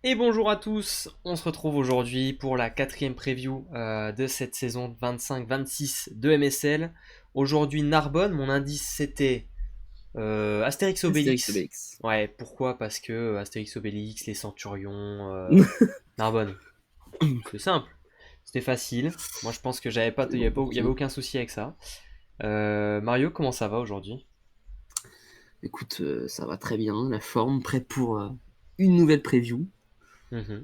Et bonjour à tous, on se retrouve aujourd'hui pour la quatrième preview de cette saison 25-26 de MSL. Aujourd'hui Narbonne, mon indice c'était Astérix Astérix Obélix. Obélix. Ouais, pourquoi? Parce que Astérix Obélix, les Centurions, Narbonne. C'est simple, c'était facile. Moi je pense que j'avais pas, il y avait Ok. aucun souci avec ça. Mario, comment ça va aujourd'hui? Écoute, ça va très bien, la forme, prêt pour une nouvelle preview, Mhm.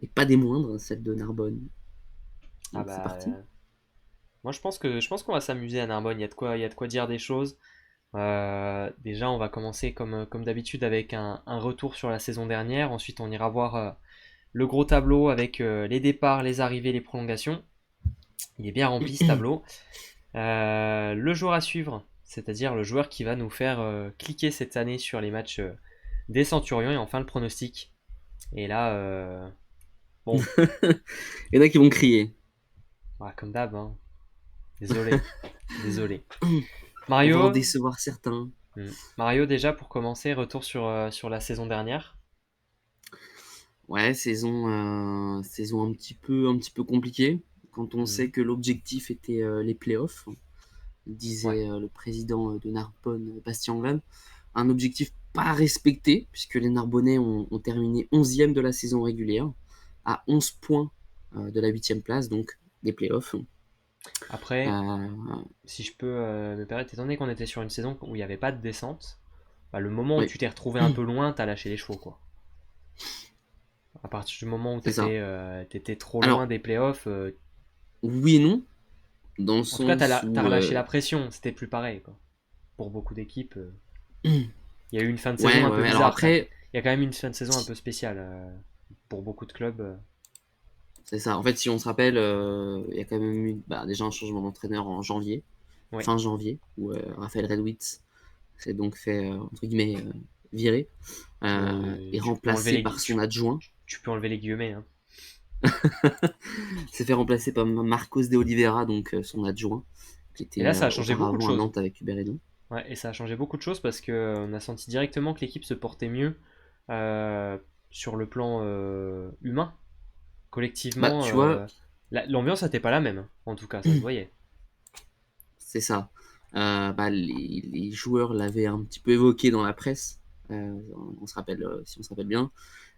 et pas des moindres, celle de Narbonne. Ah Donc c'est bah, parti. moi je pense qu'on va s'amuser à Narbonne. Il y a de quoi dire des choses. Déjà, on va commencer comme d'habitude avec un retour sur la saison dernière. Ensuite, on ira voir le gros tableau avec les départs, les arrivées, les prolongations. Il est bien rempli ce tableau. Le joueur à suivre, c'est-à-dire le joueur qui va nous faire cliquer cette année sur les matchs des Centurions. Et enfin, le pronostic. Et là, bon, Il y en a qui vont crier. voilà, comme d'hab, hein. Désolé, désolé. On va en Mario, décevoir certains. Mario déjà pour commencer, retour sur la saison dernière. Ouais, saison un petit peu compliquée, quand on Hmm. sait que l'objectif était les playoffs, Ouais. disait le président de Narbonne, Bastien Glane. Un objectif pas respecté, puisque les Narbonnais ont terminé 11e de la saison régulière, à 11 points de la 8e place, donc des playoffs. Après, Euh, si je peux me permettre, étant donné qu'on était sur une saison où il n'y avait pas de descente, bah, le moment où oui, tu t'es retrouvé un peu loin, t'as lâché les chevaux, quoi. À partir du moment où c'est ça. t'étais trop loin Alors, des playoffs, oui et non, dans le en tout cas, sens t'as où... relâché la pression, c'était plus pareil, quoi. Pour beaucoup d'équipes, il y a eu une fin de saison ouais, un ouais, peu ouais. Alors bizarre. après, Il y a quand même une fin de saison un peu spéciale pour beaucoup de clubs. c'est ça. En fait, si on se rappelle, il y a quand même eu déjà un changement d'entraîneur en janvier, Ouais. fin janvier, où Raphaël Redwitz s'est donc fait, entre guillemets, virer, et Tu peux enlever remplacé par son adjoint. tu peux enlever les guillemets, hein. S'est fait remplacer par Marcos de Oliveira, donc son adjoint, qui Et était là, ça a changé beaucoup de auparavant à choses. Nantes avec Hubert Hainaut. Ouais, et ça a changé beaucoup de choses parce que on a senti directement que l'équipe se portait mieux euh, sur le plan humain. Bah, Collectivement, tu vois, l'ambiance n'était pas la même, hein. En tout cas, ça se voyait. c'est ça. Les joueurs l'avaient un petit peu évoqué dans la presse, on se rappelle, si on se rappelle bien.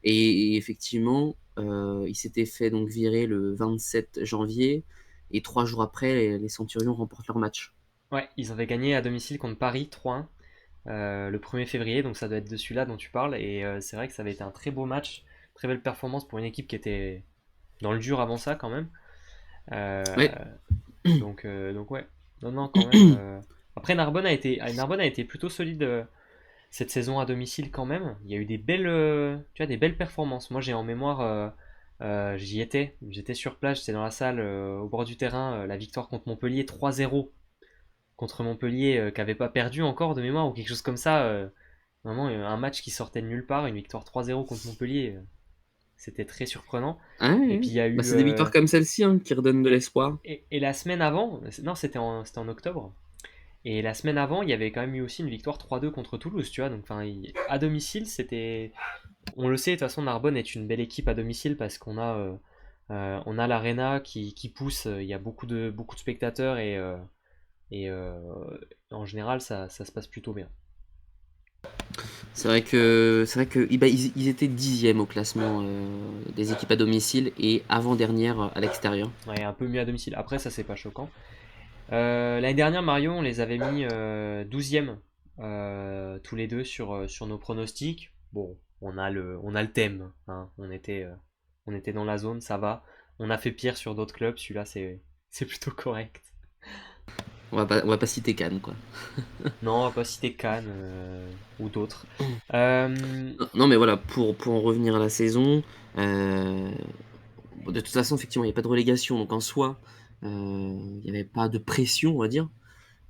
Et effectivement, il s'était fait donc virer le 27 janvier, et 3 jours après, les Centurions remportent leur match. Ouais, ils avaient gagné à domicile contre Paris 3-1 le 1er février, donc ça doit être de celui-là dont tu parles. Et c'est vrai que ça avait été un très beau match, très belle performance pour une équipe qui était dans le dur avant ça quand même. Euh, Ouais, donc ouais, non, non, quand même. Après, Narbonne a été plutôt solide cette saison à domicile quand même. Il y a eu des belles, tu vois, des belles performances. Moi, j'ai en mémoire, j'y étais, j'étais sur place, j'étais dans la salle, au bord du terrain, la victoire contre Montpellier 3-0 contre Montpellier qui avait pas perdu encore de mémoire ou quelque chose comme ça. Vraiment, un match qui sortait de nulle part, une victoire 3-0 contre Montpellier, c'était très surprenant. ah ouais, Et ouais. puis il y a eu C'est des victoires comme celle-ci, hein, qui redonnent de l'espoir. et la semaine avant, non, c'était en octobre. Et la semaine avant, il y avait quand même eu aussi une victoire 3-2 contre Toulouse, tu vois. Donc, enfin, à domicile, c'était. On le sait, de toute façon, Narbonne est une belle équipe à domicile parce on a l'Arena qui pousse. Il y a beaucoup de spectateurs et en général, ça se passe plutôt bien. C'est vrai que ils étaient 10e au classement des équipes à domicile et avant-dernière à l'extérieur. Ouais, un peu mieux à domicile. Après, ça, c'est pas choquant. L'année dernière, Mario, on les avait mis 12e tous les deux sur nos pronostics. Bon, on a le thème, hein. On était dans la zone, ça va. On a fait pire sur d'autres clubs, celui-là, c'est plutôt correct. On va pas citer Cannes, quoi. Non, on va pas citer Cannes ou d'autres. Euh, Non, non, mais voilà, pour en revenir à la saison, euh, bon, de toute façon, effectivement, il n'y a pas de relégation, donc en soi, il n'y avait pas de pression, on va dire.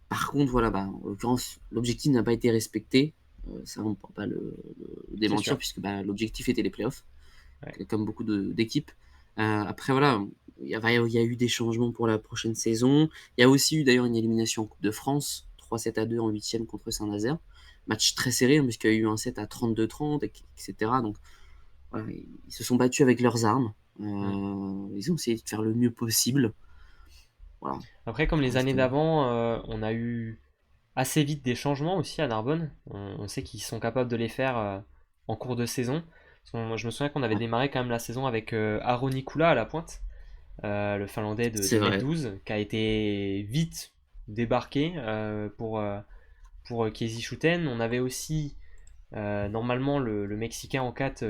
Par contre, voilà, en l'occurrence, l'objectif n'a pas été respecté. Ça, on ne peut pas le c'est démentir, sûr. puisque l'objectif était les playoffs, Ouais. comme beaucoup d'équipes. Après, voilà, il y a eu des changements pour la prochaine saison. Il y a aussi eu d'ailleurs une élimination en Coupe de France, 3-7-2 en huitième contre Saint-Nazaire. Match très serré, hein, puisqu'il y a eu un set à 32-30, etc. Donc, voilà, ils se sont battus avec leurs armes. Mm. Ils ont essayé de faire le mieux possible. Voilà, Après, comme les années reste. d'avant, on a eu assez vite des changements aussi à Narbonne. On sait qu'ils sont capables de les faire en cours de saison. Je me souviens qu'on avait Ouais, démarré quand même la saison avec Aro Nikula à la pointe, le Finlandais de c'est vrai. 2012, qui a été vite débarqué pour Casey Schouten. On avait aussi normalement le Mexicain en 4,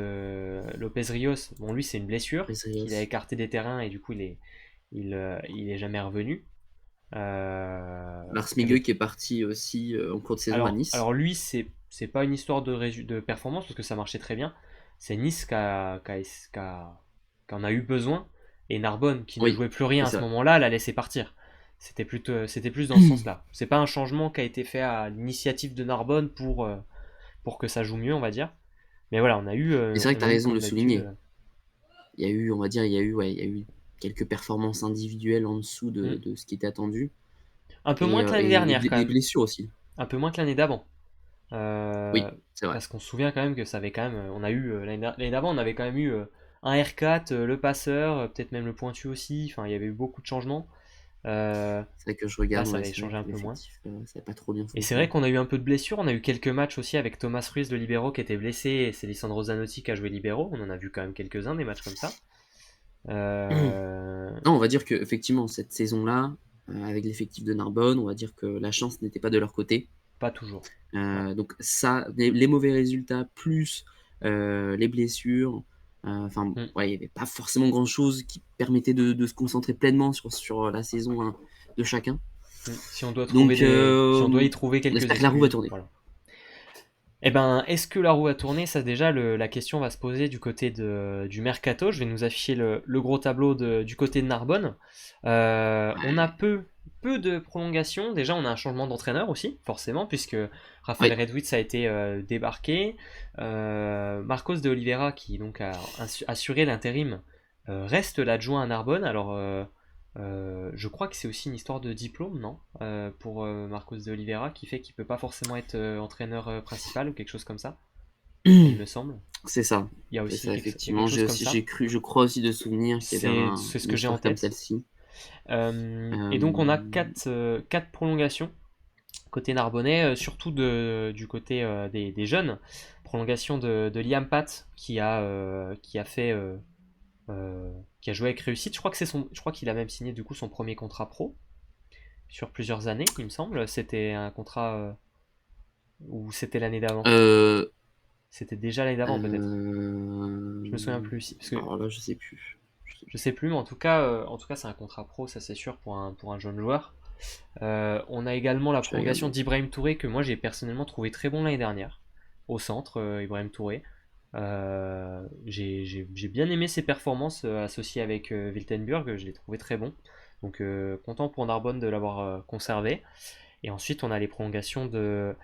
Lopez Rios. Bon, lui, c'est une blessure qu'il a Chrysalis. écarté des terrains et du coup, il est jamais revenu. Lars Qui Miguel avait qui est parti aussi en cours de saison à alors Nice. lui, c'est pas une histoire de performance parce que ça marchait très bien. C'est Nice qui en a eu besoin et Narbonne qui ne Oui, jouait plus rien c'est à ce ça. moment-là l'a laissé partir. C'était plus dans ce sens-là. C'est pas un changement qui a été fait à l'initiative de Narbonne pour que ça joue mieux, on va dire. Mais voilà, Mais c'est vrai que on tu a as eu raison de comme le d'habitude. souligner. Il y a eu, on va dire, ouais, il y a eu quelques performances individuelles en dessous Hmm. de ce qui était attendu. Un peu moins que l'année Et dernière quand des même. blessures aussi. Un peu moins que l'année d'avant. Euh, Oui, c'est vrai. Parce qu'on se souvient quand même que ça avait quand même. On a eu l'année d'avant, on avait quand même eu un R4, le passeur, peut-être même le pointu aussi. Enfin, il y avait eu beaucoup de changements. Euh, C'est vrai que je Là, regarde, ça ouais, avait c'est vrai changé un que peu moins. l'effectif, ça n'a pas trop bien Et c'est vrai fonctionné. qu'on a eu un peu de blessures. On a eu quelques matchs aussi avec Thomas Ruiz de Libero qui était blessé et c'est Lisandro Zanotti qui a joué Libero. On en a vu quand même quelques-uns des matchs comme ça. Euh, Non, on va dire que effectivement cette saison-là, avec l'effectif de Narbonne, on va dire que la chance n'était pas de leur côté. Pas toujours. Ouais. Donc ça, les mauvais résultats plus les blessures, enfin Mm. ouais, il n'y avait pas forcément grand-chose qui permettait de se concentrer pleinement sur la saison hein, de chacun. Mm. Donc Si on doit y trouver on quelques espère que la roue va excuses, tourner. voilà. Eh ben, est-ce que la roue a tourné? Ça déjà, la question va se poser du côté du mercato. Je vais nous afficher le gros tableau du côté de Narbonne. On a Ouais. peu de prolongations. Déjà, on a un changement d'entraîneur aussi, forcément, puisque Raphaël Oui, Redwitz a été débarqué. Marcos de Oliveira, qui donc a assuré l'intérim, reste l'adjoint à Narbonne. Alors, je crois que c'est aussi une histoire de diplôme, non? Pour Marcos de Oliveira, qui fait qu'il peut pas forcément être entraîneur principal ou quelque chose comme ça, il me semble. c'est ça. Il y a C'est aussi ça, il y a quelque effectivement. chose comme ça. J'ai cru, je crois aussi de souvenir qu'il y avait C'est ce une que j'ai en histoire comme tête. celle-ci. Et donc on a Euh, quatre prolongations côté Narbonnais, surtout du côté des jeunes. Prolongation de Liam Pat qui a fait qui a joué avec réussite. Je crois qu'il a même signé du coup son premier contrat pro sur plusieurs années, il me semble. C'était un contrat ou c'était l'année d'avant. euh, C'était déjà l'année d'avant peut-être. Je me souviens euh, plus parce que alors là, je sais plus. Je sais je plus. sais plus, mais en tout cas, c'est un contrat pro, ça c'est sûr pour un jeune joueur. On a également la Je vais prolongation regarder. d'Ibrahim Touré que moi j'ai personnellement trouvé très bon l'année dernière au centre. Ibrahim Touré. J'ai bien aimé ses performances associées avec Wiltenburg, je l'ai trouvé très bon. Donc content pour Narbonne de l'avoir conservé. Et ensuite on a les prolongations de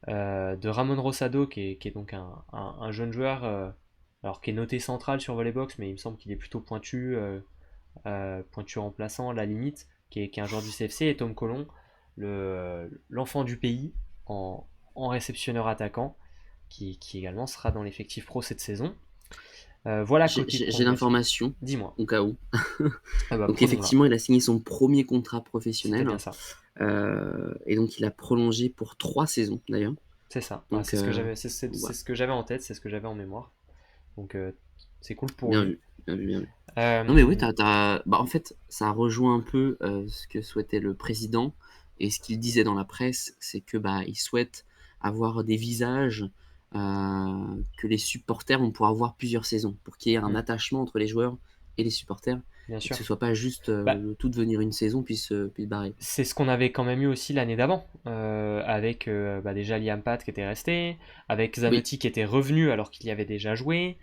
Ramon Rosado qui est donc un jeune joueur alors qui est noté central sur Volleybox mais il me semble qu'il est plutôt pointu remplaçant à la limite qui est un joueur du CFC et Tom Colon l'enfant du pays en réceptionneur attaquant qui également sera dans l'effectif pro cette saison. Voilà côté J'ai prolongation. l'information, Dis-moi. au cas où. Ah bah Donc prenons-la. effectivement, il a signé son premier contrat C'était professionnel. bien ça. Et donc il a prolongé pour 3 saisons d'ailleurs. C'est ça. Ah, Donc c'est voilà, ce que j'avais en tête, c'est ce que j'avais en mémoire. Donc c'est cool pour bien lui. vu, bien vu, bien vu. Non mais oui, Euh, bah, en fait, ça rejoint un peu ce que souhaitait le président et ce qu'il disait dans la presse, c'est que bah, il souhaite avoir des visages que les supporters vont pouvoir voir plusieurs saisons pour qu'il y ait un hmm, attachement entre les joueurs et les supporters bien et que sûr. ce soit pas juste Bah, le tout devenir une saison puis se barrer. c'est ce qu'on avait quand même eu aussi l'année d'avant, avec bah, déjà Liam Pat qui était resté, avec Oui, Zanotti qui était revenu alors qu'il y avait déjà joué.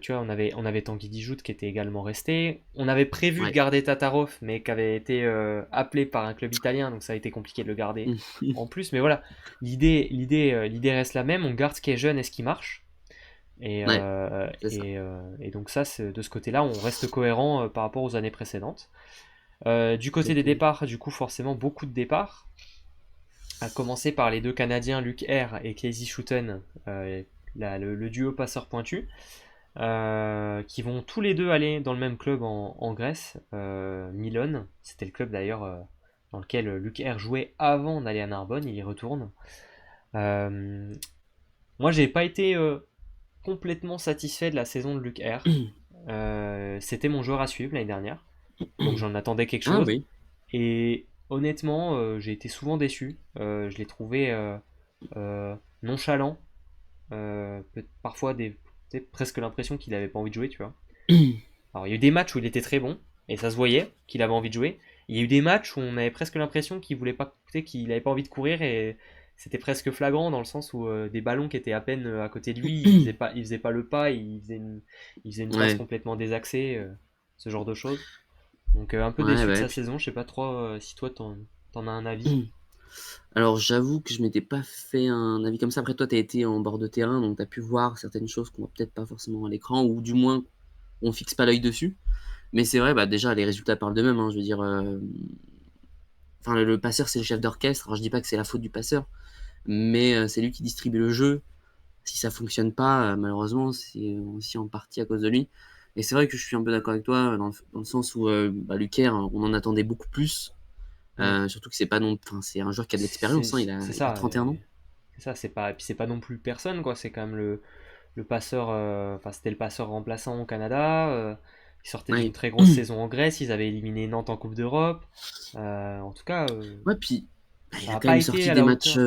Tu vois, on avait Tanguy Dijout qui était également resté. On avait prévu de ouais. garder Tatarov, mais qui avait été appelé par un club italien, donc ça a été compliqué de le garder en plus. Mais voilà, l'idée reste la même. On garde ce qui est jeune et ce qui marche. Ouais, c'est ça. Et donc ça, de ce côté-là, on reste cohérent par rapport aux années précédentes. Du côté des Exactement. départs, du coup, forcément, beaucoup de départs. À commencer par les deux Canadiens, Luke R et Casey Schouten, le duo passeur pointu. qui vont tous les deux aller dans le même club en Grèce, Milan. C'était le club d'ailleurs dans lequel Luc R jouait avant d'aller à Narbonne, il y retourne. Euh, Moi, j'ai pas été complètement satisfait de la saison de Luc R. C'était mon joueur à suivre l'année dernière, donc j'en attendais quelque Ah chose. oui. Et honnêtement, j'ai été souvent déçu. Je l'ai trouvé nonchalant, parfois presque l'impression qu'il avait pas envie de jouer, tu vois. Alors il y a eu des matchs où il était très bon, et ça se voyait qu'il avait envie de jouer. Il y a eu des matchs où on avait presque l'impression qu'il voulait pas, qu'il avait pas envie de courir, et c'était presque flagrant dans le sens où des ballons qui étaient à peine à côté de lui, il faisait pas le pas, il faisait une passe Ouais, complètement désaxée, ce genre de choses. Donc un peu ouais, déçu de ouais. sa saison, je sais pas trop si toi t'en as un avis. Alors j'avoue que je m'étais pas fait un avis comme ça. Après toi, tu as été en bord de terrain, donc tu as pu voir certaines choses qu'on voit peut-être pas forcément à l'écran, ou du moins on fixe pas l'œil dessus. Mais c'est vrai, bah, déjà les résultats parlent d'eux-mêmes, hein. Je veux dire, enfin le passeur c'est le chef d'orchestre. Alors je dis pas que c'est la faute du passeur, mais c'est lui qui distribue le jeu. Si ça fonctionne pas, malheureusement, c'est aussi en partie à cause de lui. Et c'est vrai que je suis un peu d'accord avec toi dans le sens où, bah, Lucaire, on en attendait beaucoup plus. Hmm. Surtout que c'est pas non enfin, c'est un joueur qui a de l'expérience, hein, C'est il a ça, 31 ans. c'est ça, c'est pas, et puis c'est pas non plus personne, quoi. C'est quand même le passeur, enfin c'était le passeur remplaçant au Canada. Il sortait d'une Ouais. très grosse saison en Grèce, ils avaient éliminé Nantes en Coupe d'Europe. En tout cas, Ouais, puis, bah, il ça a n'a quand pas même été sorti à des la matchs, hauteur.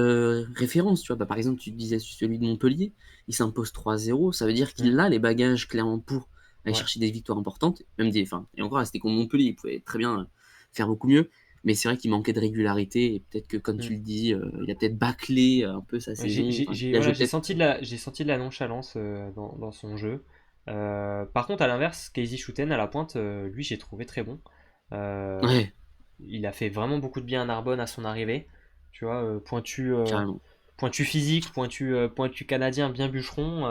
références, tu vois? Bah, par exemple, tu disais celui de Montpellier, il s'impose 3-0, ça veut dire Hmm. qu'il a les bagages clairement pour aller Ouais. chercher des victoires importantes, même des enfin et encore là, c'était contre Montpellier, il pouvait très bien, faire beaucoup mieux, mais c'est vrai qu'il manquait de régularité et peut-être que comme Hmm. tu le dis, il a peut-être bâclé un peu sa Ouais, saison, enfin, il a voilà, joué peut-être j'ai senti de la nonchalance dans son jeu. Par contre, à l'inverse, Casey Schouten à la pointe, lui, j'ai trouvé très bon. Euh, ouais, il a fait vraiment beaucoup de bien à Narbonne à son arrivée. Tu vois, carrément. pointu physique, pointu canadien, bien bûcheron,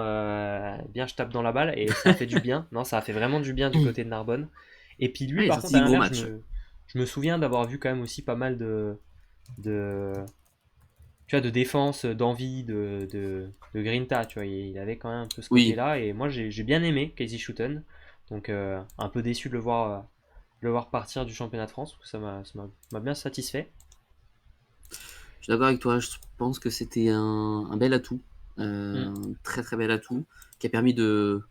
bien je tape dans la balle, et ça a fait du bien. Non, ça a fait vraiment du bien du côté de Narbonne. Et puis lui, Ouais, il a par contre, sorti à des gros l'inverse, matchs. je me souviens d'avoir vu quand même aussi pas mal de, tu vois, de défense, d'envie, de grinta, tu vois, il avait quand même un peu ce Oui, côté-là, et moi j'ai bien aimé Casey Schouten, donc un peu déçu de le voir partir du championnat de France, parce que m'a bien satisfait. je suis d'accord avec toi, je pense que c'était un bel atout, Mm. un très, très bel atout qui a permis de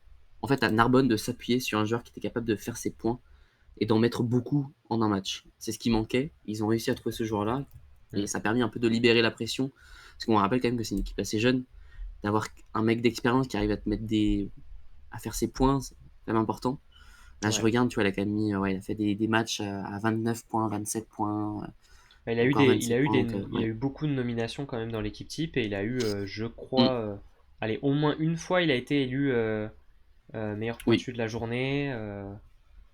en fait, à Narbonne de s'appuyer sur un joueur qui était capable de faire ses points et d'en mettre beaucoup en un match. C'est ce qui manquait. Ils ont réussi à trouver ce joueur-là et Mm. ça a permis un peu de libérer la pression. Parce qu'on rappelle quand même que c'est une équipe assez jeune. D'avoir un mec d'expérience qui arrive à te mettre à faire ses points, c'est quand même important. Là, je Ouais. regarde, tu vois, il a quand même mis, ouais, il a fait des matchs à 29 points, 27 points, Bah, encore il a 27 eu points. Donc, il a ouais. eu beaucoup de nominations quand même dans l'équipe type, et il a eu, je crois, Mm, allez, au moins une fois, il a été élu meilleur oui. pointu de la journée.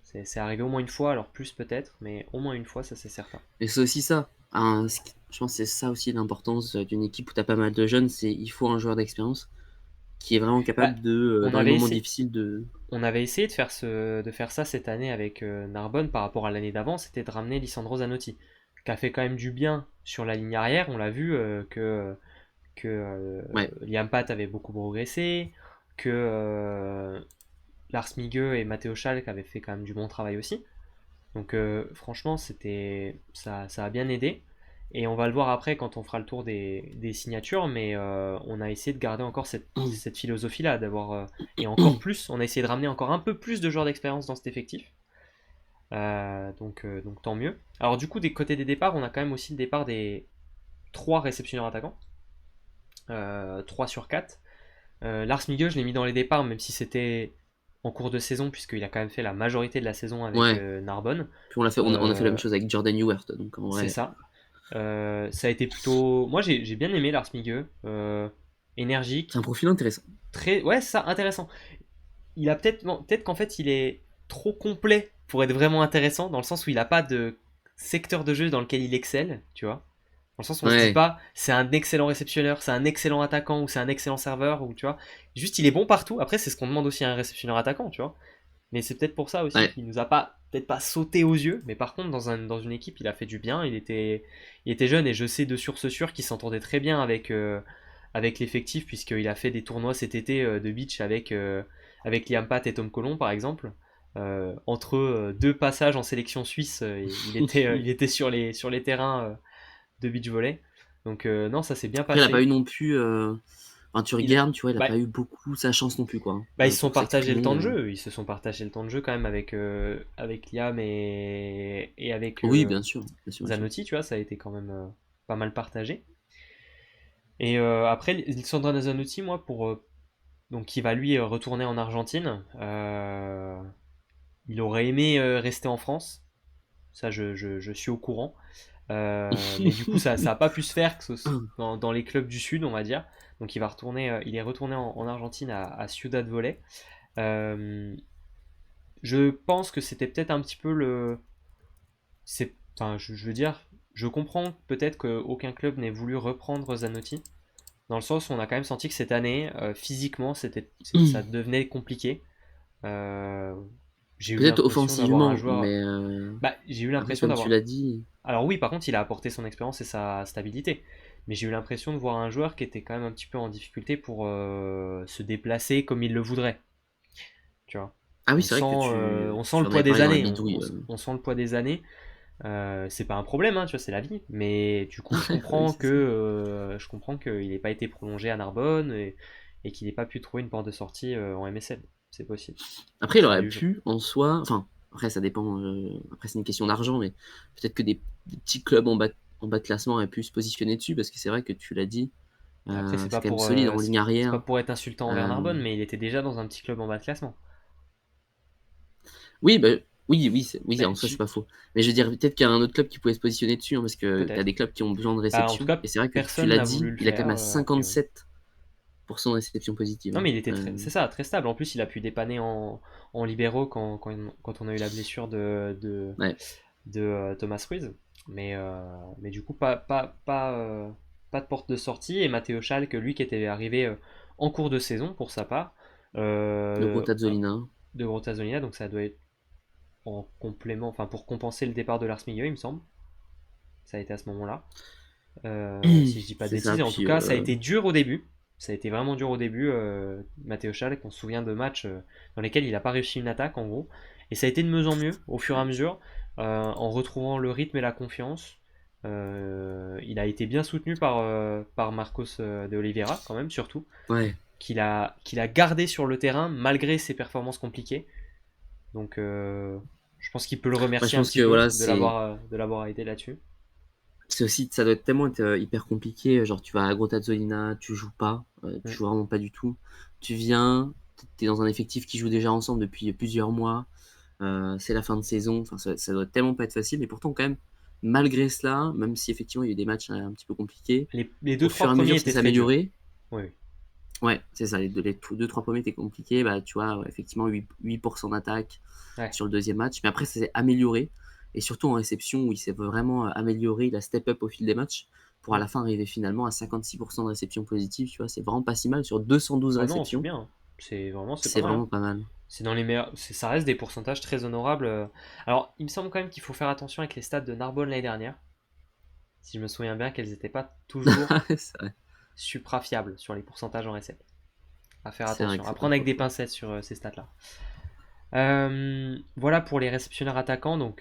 C'est arrivé au moins une fois, alors plus peut-être, mais au moins une fois, ça c'est certain. Et c'est aussi ça. Je pense que c'est ça aussi l'importance d'une équipe où tu as pas mal de jeunes. C'est il faut un joueur d'expérience qui est vraiment Bah, capable on dans les avait moments essayé, difficiles, de. on avait essayé de faire ça cette année avec Narbonne par rapport à l'année d'avant, c'était de ramener Lisandro Zanotti, qui a fait quand même du bien sur la ligne arrière. On l'a vu que Ouais. Liam Pat avait beaucoup progressé, que Lars Migueux et Matteo Schalk avaient fait quand même du bon travail aussi. Donc franchement, ça a bien aidé. Et on va le voir après quand on fera le tour des signatures, mais on a essayé de garder encore cette philosophie-là, et encore plus, on a essayé de ramener encore un peu plus de joueurs d'expérience dans cet effectif. Donc tant mieux. Alors du coup, des côtés des départs, on a quand même aussi le départ des trois réceptionneurs attaquants, 3 sur 4. Lars Miguel, je l'ai mis dans les départs, même si c'était en cours de saison, puisqu'il a quand même fait la majorité de la saison avec Ouais. Narbonne. Puis on a fait la même Euh, chose avec Jordan Ewert, donc en c'est vrai. ça. Ça a été plutôt. Moi, j'ai bien aimé Lars Miguel. C'est un Énergique. profil intéressant. Très. Ouais, ça, intéressant. Il a peut-être qu'en fait, il est trop complet pour être vraiment intéressant, dans le sens où il n'a pas de secteur de jeu dans lequel il excelle, tu vois. Dans le sens où on se dit Ouais. pas c'est un excellent réceptionneur, c'est un excellent attaquant ou c'est un excellent serveur, ou tu vois. Juste, il est bon partout. Après, c'est ce qu'on demande aussi à un réceptionneur attaquant, tu vois. Mais c'est peut-être pour ça aussi Ouais. qu'il nous a pas peut-être pas sauté aux yeux, mais par contre dans une équipe il a fait du bien. Il était jeune, et je sais de source sûre qu'il s'entendait très bien avec l'effectif, puisqu'il a fait des tournois cet été de beach avec Liam Pat et Tom Collon par exemple. Entre deux passages en sélection suisse, il était sur les terrains de beach volley. Donc non, ça s'est bien Après, il a pas passé. eu non plus. Enfin, tu Il, regardes, tu vois, il a bah, pas eu beaucoup sa chance non plus, quoi. Bah, ils se sont Pour partagé le temps s'exprimer. de jeu. Ils se sont partagé le temps de jeu quand même avec Liam et avec Oui, bien sûr, bien sûr, bien sûr. Zanotti, tu vois, ça a été quand même pas mal partagé. Et après, Lisandro Zanotti, moi, donc qui va lui retourner en Argentine, il aurait aimé rester en France. Ça, je suis au courant. Mais du coup, ça a pas pu se faire dans les clubs du Sud, on va dire. Donc il est retourné en Argentine à Ciudad Volley. Euh, je pense que c'était peut-être un petit peu enfin, je veux dire, je comprends peut-être qu'aucun club n'ait voulu reprendre Zanotti, dans le sens où on a quand même senti que cette année, physiquement, ça devenait compliqué. Euh, j'ai eu Peut-être l'impression d'avoir un offensivement, joueur. mais J'ai eu après, l'impression comme tu d'avoir. l'as dit, Alors oui, par contre, il a apporté son expérience et sa stabilité. Mais j'ai eu l'impression de voir un joueur qui était quand même un petit peu en difficulté pour se déplacer comme il le voudrait. Tu vois. ah oui, c'est vrai que On sent tu le en poids avais des parlé dans la années. bidouille. On sent le poids des années. C'est pas un problème, hein, tu vois, c'est la vie. Mais du coup, Oui, c'est ça. je comprends qu'il n'ait pas été prolongé à Narbonne et qu'il n'ait pas pu trouver une porte de sortie en MSL. C'est possible. Après, il Ça a aurait dû jouer. pu, en soi, enfin, après, ça dépend, après, c'est une question d'argent, mais peut-être que des petits clubs en bas de classement auraient pu se positionner dessus, parce que c'est vrai que tu l'as dit, Après, c'est quand même solide en ligne c'est pas arrière. pour être insultant envers Euh, Narbonne, mais il était déjà dans un petit club en bas de classement. oui, bah, oui, oui, Ben, en soi, c'est pas faux. Mais je veux dire, peut-être qu'il y a un autre club qui pouvait se positionner dessus, hein, parce que tu as peut-être. des clubs qui ont besoin de Bah, en tout réception, cas, et c'est vrai que tu personne l'as n'a voulu dit, le il a quand faire, même à a priori. 57% de réception positive, Non, hein. mais c'est ça, très stable. En plus, il a pu dépanner en libéraux quand on a eu la blessure Ouais. de Thomas Ruiz. Mais du coup, pas de porte de sortie. Et Matteo Schalke, lui qui était arrivé en cours de saison pour sa part, De euh, Grottazzolina. de Grottazzolina, donc ça doit être en complément, enfin pour compenser le départ de Lars Miguel, il me semble. Ça a été à ce moment-là. Si je dis pas de C'est ça, bêtises. Et en tout puis cas, ça a été dur au début. Ça a été vraiment dur au début. Matteo Schalke, on se souvient de matchs dans lesquels il n'a pas réussi une attaque en gros. Et ça a été de mieux en mieux au fur et à mesure, en retrouvant le rythme et la confiance. Il a été bien soutenu par Marcos de Oliveira, quand même, surtout, ouais. qu'il a gardé sur le terrain malgré ses performances compliquées. Donc, je pense qu'il peut le Moi, je remercier un pense petit que peu voilà, de l'avoir aidé là-dessus. c'est aussi, ça doit tellement être hyper compliqué. Genre, tu vas à Grottazzolina, tu joues pas, tu Mm. joues vraiment pas du tout. Tu viens, t'es dans un effectif qui joue déjà ensemble depuis plusieurs mois. C'est la fin de saison. Enfin, ça doit tellement pas être facile. Et pourtant, quand même, malgré cela, même si effectivement il y a eu des matchs un petit peu compliqués, Les au deux, fur trois et à premiers mesure ça étaient très durs. s'améliorait. Oui, oui. Ouais, c'est ça. Les deux, trois premiers étaient compliqués. Bah, tu vois, ouais, effectivement, 8% d'attaque Ouais. sur le deuxième match. Mais après, ça s'est amélioré. Et surtout en réception, où il s'est vraiment amélioré. Il a step up au fil des matchs pour à Mm. la fin arriver finalement à 56% de réception positive. Tu vois, c'est vraiment pas si mal sur 212 Bah non, c'est réceptions. bien, hein. C'est pas C'est mal, hein. vraiment pas mal. C'est dans les meilleurs. Ça reste des pourcentages très honorables. Alors, il me semble quand même qu'il faut faire attention avec les stats de Narbonne l'année dernière. Si je me souviens bien, qu'elles n'étaient pas toujours c'est vrai, supra fiables sur les pourcentages en recette. À faire c'est vrai attention. que À c'est pas prendre avec faux. des pincettes sur ces stats-là. Voilà pour les réceptionneurs attaquants. Donc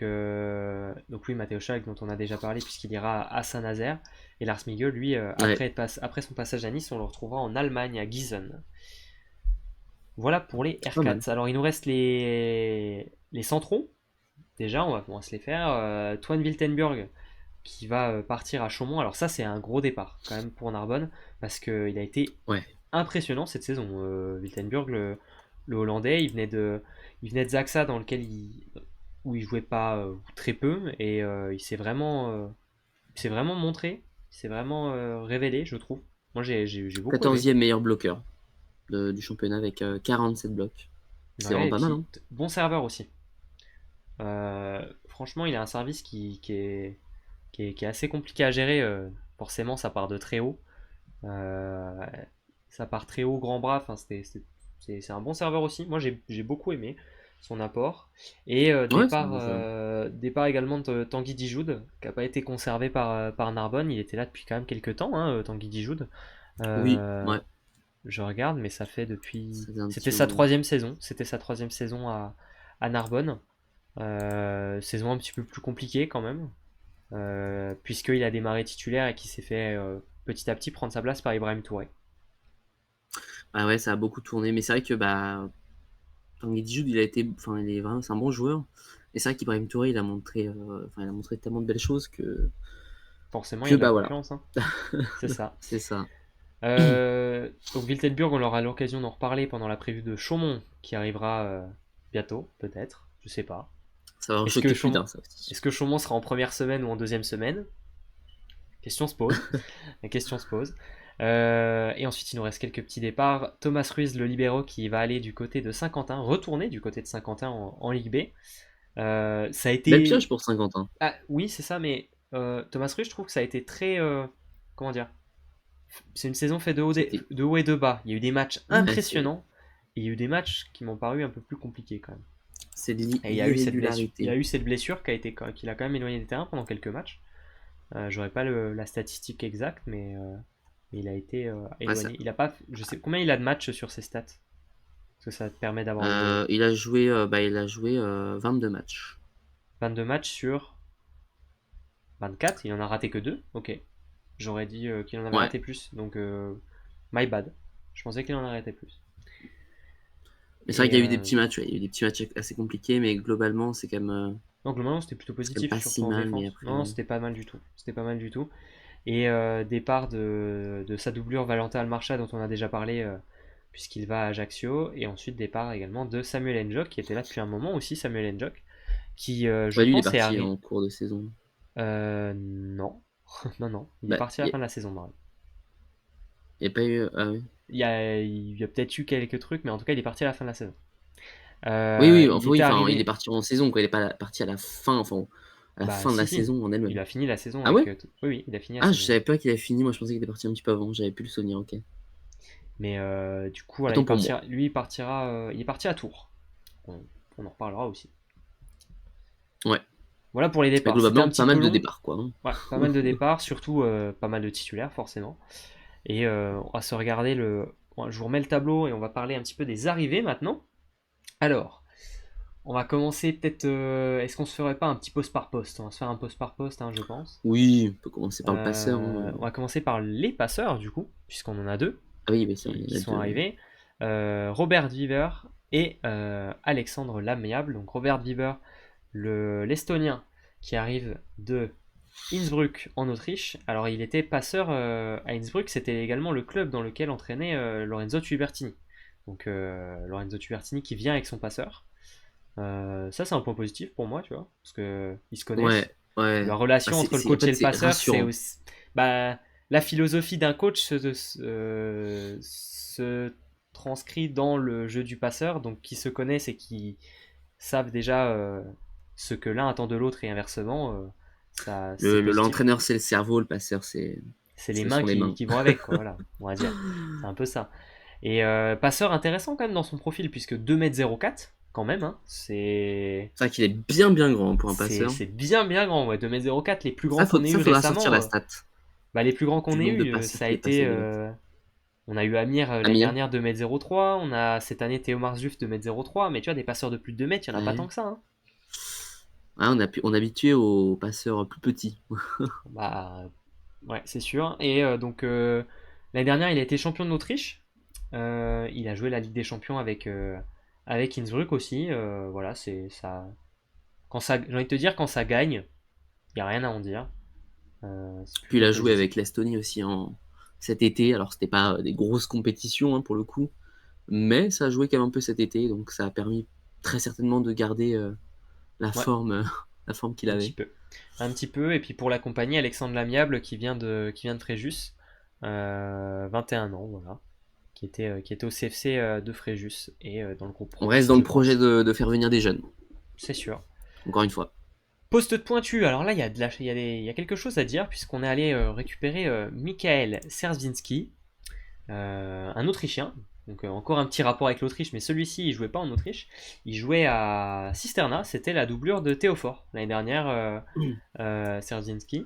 oui, Matteo Schalk, dont on a déjà parlé, puisqu'il ira à Saint-Nazaire. Et Lars Miguel, lui, Ouais, après son passage à Nice, on le retrouvera en Allemagne, à Gießen. Voilà pour les pas mal. R4. Alors il nous reste les centraux. Déjà, on va se les faire. Toine Wiltenburg qui va partir à Chaumont. Alors ça, c'est un gros départ quand même pour Narbonne parce qu'il a été Ouais. impressionnant cette saison. Wiltenburg, le Hollandais, il venait de Zaxa où il jouait pas très peu et il s'est vraiment montré, il s'est vraiment révélé, je trouve. Moi, j'ai beaucoup aimé. 14e meilleur bloqueur du championnat avec 47 blocs. C'est vraiment Ouais, et pas mal, puis hein. bon serveur aussi. Franchement, il a un service qui est assez compliqué à gérer. Forcément, ça part de très haut. Euh, Ça part très haut, grand bras. Enfin, c'est un bon serveur aussi. Moi, j'ai beaucoup aimé son apport. Et Ouais, c'est un bon joueur. départ également de Tanguy Dijoud, qui n'a pas été conservé par Narbonne. Il était là depuis quand même quelques temps, hein, Tanguy Dijoud. Oui, Euh, ouais. Je regarde, mais ça fait depuis. Ça faisait un C'était petit sa moment. troisième saison. C'était sa troisième saison à Narbonne. Saison un petit peu plus compliquée quand même, puisqu'il a démarré titulaire et qu'il s'est fait petit à petit prendre sa place par Ibrahim Touré. Ah ouais, ça a beaucoup tourné, mais c'est vrai que Tanguy Djoud, il a été, enfin, il est vraiment, c'est un bon joueur. Et c'est vrai qu'Ibrahim Touré, il a montré tellement de belles choses Forcément, il y que a de la voilà, concurrence, hein. C'est ça. c'est ça. Donc Wiltenburg, on aura l'occasion d'en reparler pendant la prévue de Chaumont, qui arrivera bientôt, peut-être, je sais pas. Ça va en Est-ce que choquer plus Chaumont, d'un, ça aussi. est-ce que Chaumont sera en première semaine ou en deuxième semaine? Question se pose. La question se pose. Et ensuite, il nous reste quelques petits départs. Thomas Ruiz, le libéro, qui va aller du côté de Saint-Quentin, retourner du côté de Saint-Quentin en Ligue B. Ça a Belle été. pioche pour Saint-Quentin. Ah, oui, c'est ça, mais Thomas Ruiz, je trouve que ça a été très. Comment dire? C'est une saison faite C'était, de haut et de bas. Il y a eu des matchs ouais, c'est, impressionnants et il y a eu des matchs qui m'ont paru un peu plus compliqués quand même. c'est de Et il y a l'irrégularité. eu cette blessure qui l'a quand même éloigné des terrains pendant quelques matchs. J'aurais pas la statistique exacte, mais il a été Ouais, ça, éloigné. Il a pas, je sais combien il a de matchs sur ses stats, parce que ça te permet d'avoir une il a joué 22 matchs. 22 matchs sur 24. Il en a raté que 2. Ok. J'aurais dit qu'il en avait Ouais. raté plus, donc my bad. Je pensais qu'il en avait raté plus. Mais c'est vrai Et qu'il y a eu des petits matchs, ouais, il y a eu des petits matchs assez compliqués, mais globalement, donc globalement c'était plutôt c'est quand même positif, pas surtout si en mal, mais défense. après, Non, c'était pas mal du tout. C'était pas mal du tout. Et départ de sa doublure Valentin Almarcha dont on a déjà parlé, puisqu'il va à Ajaccio. Et ensuite départ également de Samuel Njok, qui était là depuis un moment aussi, Samuel Njok, qui je ouais, lui, il est pense est parti arrivé. en cours de saison. Non, non, non, il est Bah, parti à la fin de la saison, Marie. il y a pas eu, ah oui. Il y a peut-être eu quelques trucs, mais en tout cas il est parti à la fin de la saison. Oui, oui, Il enfin, oui, était enfin, il est arrivé. parti en saison, quoi. Il est pas parti à la fin, enfin, à la Bah fin de si la si, saison en il elle-même. a fini la saison Ah avec. ouais? Oui oui, il a fini la Ah, je saison. savais pas qu'il avait fini. Moi, je pensais qu'il était parti un petit peu avant. J'avais plus le souvenir. Ok. Mais du coup, voilà, Autant pour moi. lui, il est parti à Tours. On en reparlera aussi. Ouais. Voilà pour les Mais départs. C'était un globalement, petit pas peu mal de long. départs, quoi, hein. Ouais, pas mal de départs, surtout pas mal de titulaires, forcément. Et on va se regarder le. Je vous remets le tableau et on va parler un petit peu des arrivées maintenant. Alors, on va commencer peut-être. Est-ce qu'on se ferait pas un petit poste par poste? On va se faire un poste par poste, hein, je pense. Oui, on peut commencer par le passeur, hein. On va commencer par les passeurs, du coup, puisqu'on en a deux Ah oui, mais ça, il qui y en a sont deux. arrivés. Robert Viver et Alexandre Lamiable. Donc Robert Viver, l'Estonien qui arrive de Innsbruck en Autriche. Alors il était passeur à Innsbruck, c'était également le club dans lequel entraînait Lorenzo Tubertini. Donc Lorenzo Tubertini qui vient avec son passeur. Ça c'est un point positif pour moi, tu vois, parce que ils se connaissent. Ouais, ouais. La Bah, relation entre le en coach et fait, le c'est passeur, c'est rassurant. aussi bah, la philosophie d'un coach se transcrit dans le jeu du passeur, donc qui se connaissent et qui savent déjà ce que l'un attend de l'autre et inversement, ça c'est positif. L'entraîneur, c'est le cerveau. Le passeur, C'est les ce mains sont les mains. qui vont avec, quoi, voilà, on va dire. C'est un peu ça. Et passeur intéressant quand même dans son profil, puisque 2,04 m quand même, hein, C'est vrai qu'il est bien, bien grand pour un c'est passeur. c'est bien bien grand, ouais, 2,04 m. Les plus grands Ça, qu'on ait eu faudra sortir récemment, la stat bah, les plus grands qu'on du ait nombre de eu, passeurs ça a qu'il est passé été. avec. On a eu Amir l'année Amir? dernière 2,03 m. On a cette année Théo Marzuf 2,03 m. Mais tu vois, des passeurs de plus de 2 m, il n'y en a pas tant Ouais. que ça, hein. Ah, on est habitué aux passeurs plus petits. Bah, ouais, c'est sûr. Et donc, l'année dernière, il a été champion d'Autriche. Il a joué la Ligue des Champions avec Innsbruck aussi. Voilà, c'est ça. J'ai envie de te dire, quand ça gagne, il n'y a rien à en dire. C'est Puis il plutôt a joué positif. avec l'Estonie aussi cet été. Alors, c'était pas des grosses compétitions, hein, pour le coup. Mais ça a joué quand même un peu cet été. Donc, ça a permis très certainement de garder la Ouais, forme, la forme qu'il un petit avait. peu. Un petit peu. Et puis pour l'accompagner, Alexandre Lamiable qui vient de Fréjus. 21 ans, voilà. Qui était au CFC de Fréjus et dans le groupe On pro reste aussi, dans je le projet pense. de faire venir des jeunes, C'est sûr. encore une fois. Poste de pointu, alors là, il y a quelque chose à dire, puisqu'on est allé récupérer Michael Szerzwinski, un Autrichien. Donc encore un petit rapport avec l'Autriche, mais celui-ci, il jouait pas en Autriche. Il jouait à Cisterna, c'était la doublure de Théophore l'année dernière, Szerzwinski.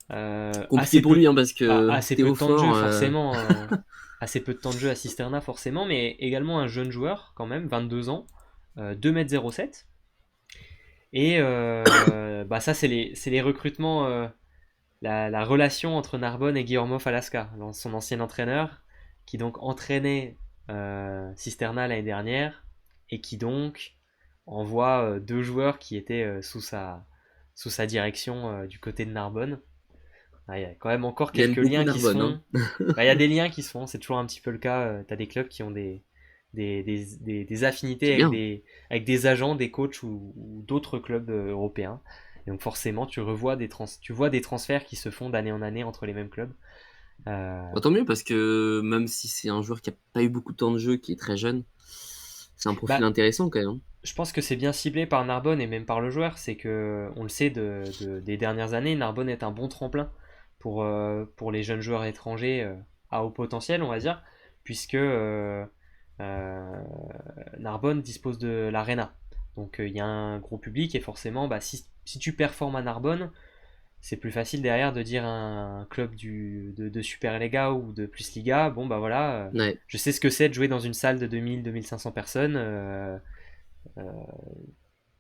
Compliqué pour lui, hein, parce que Assez peu de temps de jeu, Théophore, forcément. assez peu de temps de jeu à Cisterna forcément, mais également un jeune joueur quand même, 22 ans, 2,07 m. Et bah ça, c'est les recrutements, la relation entre Narbonne et Guillermo Falasca, son ancien entraîneur, qui donc entraînait Cisterna l'année dernière, et qui donc envoie deux joueurs qui étaient sous sa direction du côté de Narbonne. Ah, il y a quand même encore Il aime quelques beaucoup liens qui se Narbonne, hein. font. Bah, il y a des liens qui se font, c'est toujours un petit peu le cas. Tu as des clubs qui ont des affinités C'est bien. avec des agents, des coachs ou d'autres clubs européens. Et donc forcément, tu vois des transferts qui se font d'année en année entre les mêmes clubs. Euh, Bah, tant mieux parce que même si c'est un joueur qui a pas eu beaucoup de temps de jeu, qui est très jeune, c'est un profil bah, intéressant quand même, hein. je pense que c'est bien ciblé par Narbonne et même par le joueur. C'est que, on le sait des dernières années, Narbonne est un bon tremplin pour les jeunes joueurs étrangers à haut potentiel, on va dire, puisque euh, Narbonne dispose de l'Arena. Donc il y a un gros public et forcément, bah, si tu performes à Narbonne, c'est plus facile derrière de dire à un club de Superliga ou de Plus Liga, bon bah voilà, Ouais. je sais ce que c'est de jouer dans une salle de 2000-2500 personnes. Euh,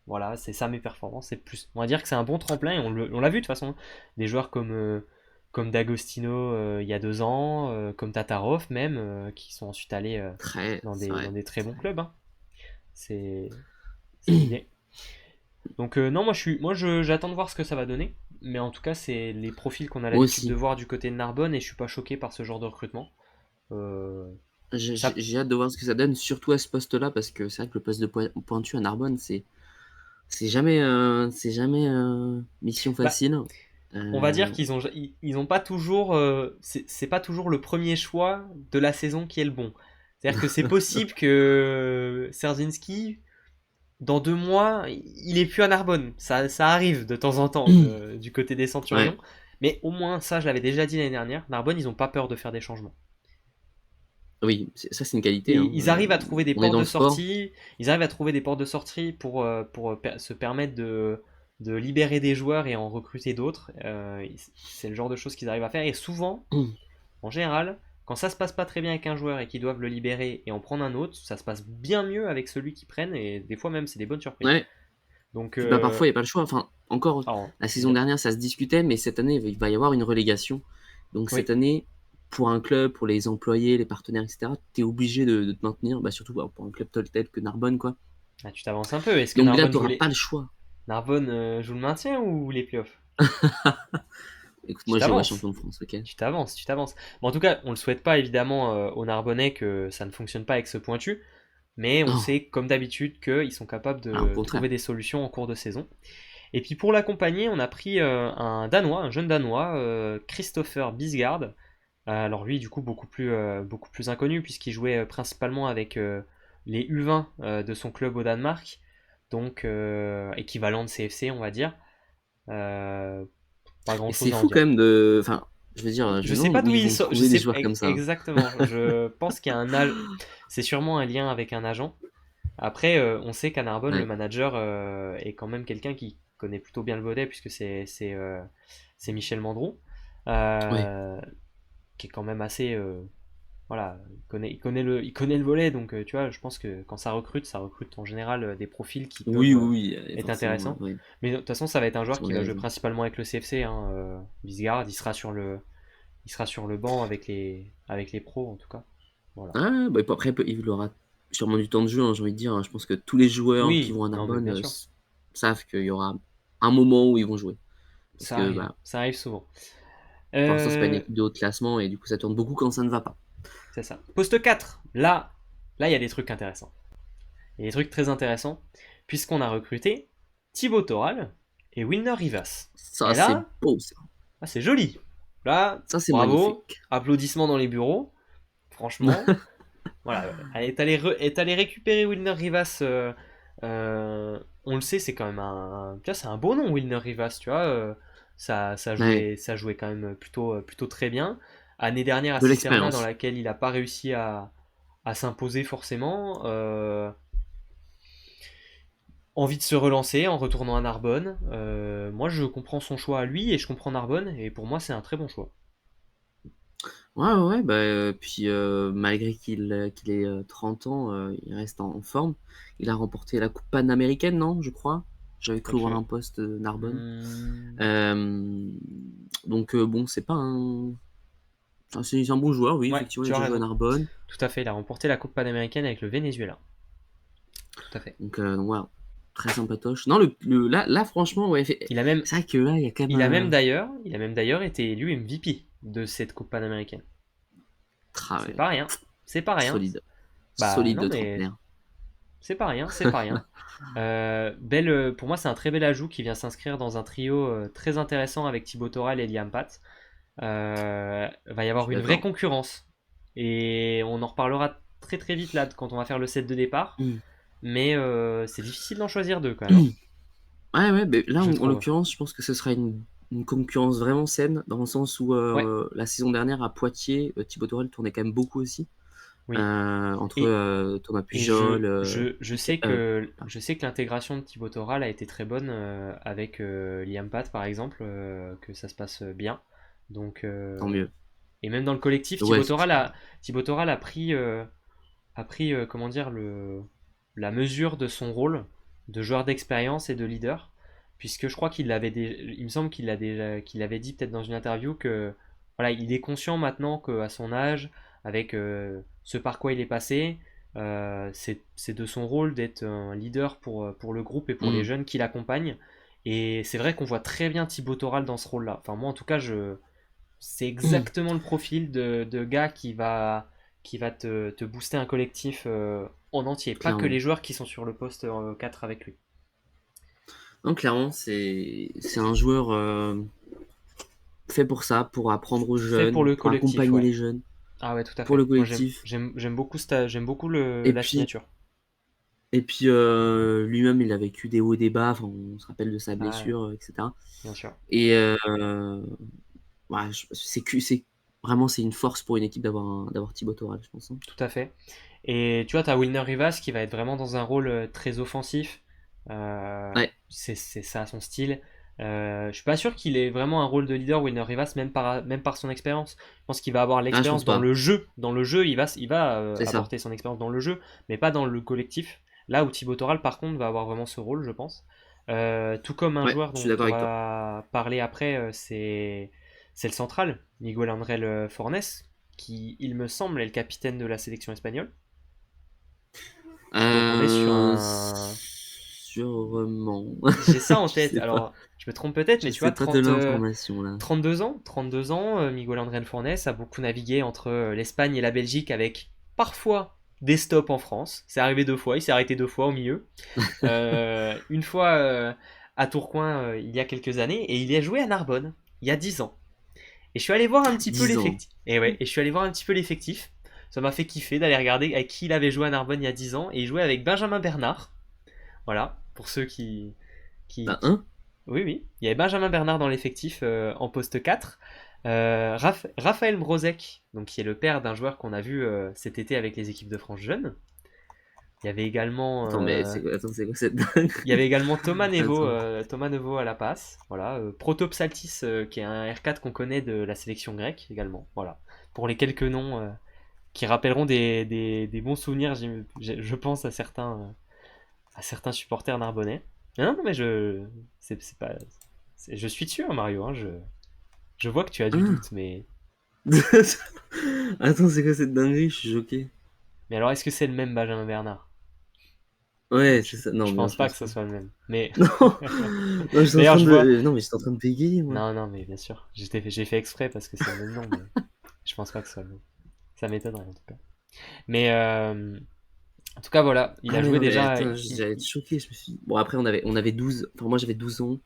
voilà, c'est ça mes performances. C'est plus, on va dire que c'est un bon tremplin et on l'a vu de toute façon. Des joueurs comme D'Agostino il y a 2 ans, comme Tatarov même, qui sont ensuite allés Très, dans c'est des, vrai. dans des très C'est bons vrai. clubs, hein. C'est, c'est l'idée. Donc non, j'attends de voir ce que ça va donner. Mais en tout cas, c'est les profils qu'on a Moi l'habitude de aussi. voir du côté de Narbonne et je suis pas choqué par ce genre de recrutement. Euh, ça, J'ai hâte de voir ce que ça donne, surtout à ce poste-là, parce que c'est vrai que le poste de pointu à Narbonne, c'est jamais mission bah, facile. on va dire Euh, qu'ils ont pas toujours, c'est pas toujours le premier choix de la saison qui est le bon. C'est-à-dire que c'est possible que Serzinski, dans 2 mois, il est plus à Narbonne. Ça arrive de temps en temps du côté des Centurions. ouais, Mais au moins, ça, je l'avais déjà dit l'année dernière, Narbonne, ils ont pas peur de faire des changements. oui, ça c'est une qualité, Et hein. ils arrivent à trouver des On est portes dans de le sport. sortie. Ils arrivent à trouver des portes de sortie pour se permettre de libérer des joueurs et en recruter d'autres. C'est le genre de choses qu'ils arrivent à faire. Et souvent, en général, quand ça se passe pas très bien avec un joueur et qu'ils doivent le libérer et en prendre un autre, ça se passe bien mieux avec celui qu'ils prennent. Et des fois même, c'est des bonnes surprises. Ouais. Donc, Puis bah parfois il n'y a pas le choix. Enfin, encore alors, la saison évidemment. dernière, ça se discutait, mais cette année, il va y avoir une relégation. Donc cette Oui, année, pour un club, pour les employés, les partenaires, etc., tu es obligé de te maintenir, bah, surtout bah, pour un club tel que Narbonne, quoi. ah, tu t'avances un peu. Est-ce que Donc là, tu n'auras pas le choix. Narbonne joue le maintien ou les playoffs? Écoute, Tu moi, j'ai ma t'avances. champion de France, ok? Tu t'avances, tu t'avances. Bon, en tout cas, on le souhaite pas évidemment aux Narbonnais que ça ne fonctionne pas avec ce pointu, mais on Non, sait comme d'habitude qu'ils sont capables au de contraire. trouver des solutions en cours de saison. Et puis pour l'accompagner, on a pris un Danois, un jeune Danois, Christopher Bisgaard. Alors lui, du coup, beaucoup plus inconnu puisqu'il jouait principalement avec les U20 de son club au Danemark, donc équivalent de CFC, on va dire. Euh, Pas grand Et chose c'est à en fou dire. quand même de. Enfin, je veux dire, je Je me sais demande pas où d'où ils il vont sort. Je trouver des sais joueurs comme ça. exactement. Je pense qu'il y a c'est sûrement un lien avec un agent. Après, on sait qu'à Narbonne, le Ouais, manager est quand même quelqu'un qui connaît plutôt bien le volet puisque c'est Michel Mandroux, ouais. euh, qui est quand même assez voilà, il connaît le volet, donc tu vois, je pense que quand ça recrute en général des profils qui Oui, peuvent oui, oui, être forcément, intéressants. ouais, Mais de toute façon, ça va être un joueur forcément qui des va jouer raisons. principalement avec le CFC, hein, Bisgard, il sera sur le banc avec les pros en tout cas. Voilà. Ah, bah, après, il aura sûrement du temps de jeu, hein, j'ai envie de dire. Je pense que tous les joueurs qui Oui, vont à non mais Narbonne bien sûr, savent qu'il y aura un moment où ils vont jouer. Parce que bah, ça arrive souvent. pour l'instant, c'est pas une Euh, équipe de haut classement et du coup, ça tourne beaucoup quand ça ne va pas. c'est ça. Poste 4, là il y a des trucs intéressants. Il y a des trucs très intéressants, puisqu'on a recruté Thibaut Toral et Wilner Rivas. Ça, Et c'est là, beau, ça. c'est joli. Là, Ça, c'est bravo, magnifique. applaudissements dans les bureaux, franchement. Voilà, est allé récupérer Wilner Rivas. On le sait, c'est quand même tu vois, c'est un beau nom, Wilner Rivas. Tu vois, ça Ouais, jouait quand même plutôt très bien. Année dernière à de Cisterna, dans l'expérience. laquelle il n'a pas réussi à s'imposer forcément. Envie de se relancer en retournant à Narbonne. Moi, je comprends son choix à lui et je comprends Narbonne. Et pour moi, c'est un très bon choix. Ouais, ouais, ouais, bah, puis malgré qu'il ait 30 ans, il reste en forme. Il a remporté la coupe panaméricaine, non, je crois? J'avais cru voir Ok. un post, Narbonne. Hmm, Hem, donc bon, c'est pas un enfin, c'est un bon joueur, oui, Ouais, effectivement, il a tu as déjà joué à raison. Narbonne. Tout à fait, il a remporté la Coupe panaméricaine avec le Venezuela. Tout à fait. Donc voilà, très sympatoche. Non, là, franchement, ouais, Il a même, c'est vrai que là, il y a quand même, il a même d'ailleurs été élu MVP de cette Coupe panaméricaine. C'est ouais, pas rien. C'est pas rien. solide. Bah Solide non, de mais trentenaire. c'est pas rien, c'est pas rien. Pour moi, c'est un très bel ajout qui vient s'inscrire dans un trio très intéressant avec Thibaut Toral et Liam Pat. Va y Je avoir suis une vraie d'accord. concurrence. Et on en reparlera très très vite là quand on va faire le set de départ. Mmh. Mais c'est difficile d'en choisir deux quand même, hein, Ouais, ouais, beh, là, je en trouve. l'occurrence, je pense que ce sera une concurrence vraiment saine, dans le sens où, Ouais, la saison dernière à Poitiers, Thibaut Tourelle tournait quand même beaucoup aussi, oui. entre, Et, Thomas et Pujol, je sais que l'intégration de Thibaut Toral a été très bonne avec Liam Pat par exemple, que ça se passe bien. Donc, tant mieux. et même dans le collectif, Ouais, effectivement. Thibaut Toral a pris comment dire, la mesure de son rôle de joueur d'expérience et de leader, puisque je crois il me semble qu'il avait dit peut-être dans une interview que voilà, il est conscient maintenant qu'à son âge, avec ce par quoi il est passé, c'est de son rôle d'être un leader pour le groupe et pour les Mmh, jeunes qui l'accompagnent. Et c'est vrai qu'on voit très bien Thibaut Toral dans ce rôle-là. Enfin, moi, en tout cas, c'est mmh, exactement le profil de gars qui va te booster un collectif en entier, pas que clairement. les joueurs qui sont sur le poste 4 avec lui. Non, clairement, c'est un joueur, fait pour ça, pour apprendre aux Fait pour jeunes, le pour collectif, accompagner ouais. les jeunes, Ah ouais, tout à pour le fait. Moi, collectif. j'aime beaucoup Et la puis signature. et puis, lui-même, il a vécu des hauts et des bas, enfin, on se rappelle de sa Ah, blessure, et cetera. bien sûr. Et ouais, c'est vraiment, c'est une force pour une équipe d'avoir Thibaut Tourelle, je pense, hein. Tout à fait. Et tu vois, tu as Wilner Rivas qui va être vraiment dans un rôle très offensif. Ouais, C'est ça son style. Je suis pas sûr qu'il ait vraiment un rôle de leader, Wilner Rivas, même par son expérience. Je pense qu'il va avoir ah, je pense l'expérience dans pas. le jeu. Dans le jeu, il va C'est ça. apporter son expérience dans le jeu, mais pas dans le collectif. Là où Thibaut Toral, par contre, va avoir vraiment ce rôle, je pense. Tout comme un Ouais, joueur je suis dont d'accord on avec toi. va parler après, c'est le central, Miguel André Fornes, qui, il me semble, est le capitaine de la sélection espagnole. Donc on est sur un... Sûrement. J'ai ça en Je tête, sais pas. alors je me trompe peut-être, Je mais tu sais vois, pas de l'information là. 32 ans, Miguel André Fornes a beaucoup navigué entre l'Espagne et la Belgique avec parfois des stops en France. C'est arrivé deux fois, il s'est arrêté deux fois au milieu. Une fois à Tourcoing il y a quelques années, et il y a joué à Narbonne il y a 10 ans. Et je suis allé voir un petit peu 10 ans. l'effectif. Et ouais, et je suis allé voir un petit peu l'effectif. Ça m'a fait kiffer d'aller regarder avec qui il avait joué à Narbonne il y a 10 ans. Et il jouait avec Benjamin Bernard. Voilà, pour ceux Bah, qui... hein? Oui, oui. Il y avait Benjamin Bernard dans l'effectif en poste 4. Raphaël Mrozek, donc qui est le père d'un joueur qu'on a vu cet été avec les équipes de France jeunes. Il y avait également, Attends, c'est quoi cette il y avait dinguerie? également Attends. Thomas Neveu à la passe. Voilà, Protopsaltis, qui est un R4 qu'on connaît de la sélection grecque également. Voilà, pour les quelques noms qui rappelleront des bons souvenirs, je pense à certains supporters narbonnais. Non, non, mais c'est pas, je suis dessus, hein, Mario. Hein, je vois que tu as du Hein? doute, Attends, c'est quoi cette dinguerie? Je suis choqué. mais alors est-ce que c'est le même Benjamin Bernard? Ouais, Je, c'est ça. Non, je non, pense je pas que pense ce pas. soit le même. Mais Non, non, j'étais en d'ailleurs, train je vois. de, non, mais j'étais en train de bégayer, moi. Non, non, mais bien sûr, j'ai fait exprès parce que c'est le même nom, mais je pense pas que ce soit le même. Ça m'étonnerait en tout cas. Mais en tout cas, voilà, il Ah a ouais, joué non, mais déjà. attends, j'allais être choqué. Je me suis... Bon, après, on avait 12. Enfin, moi, j'avais 12 ans.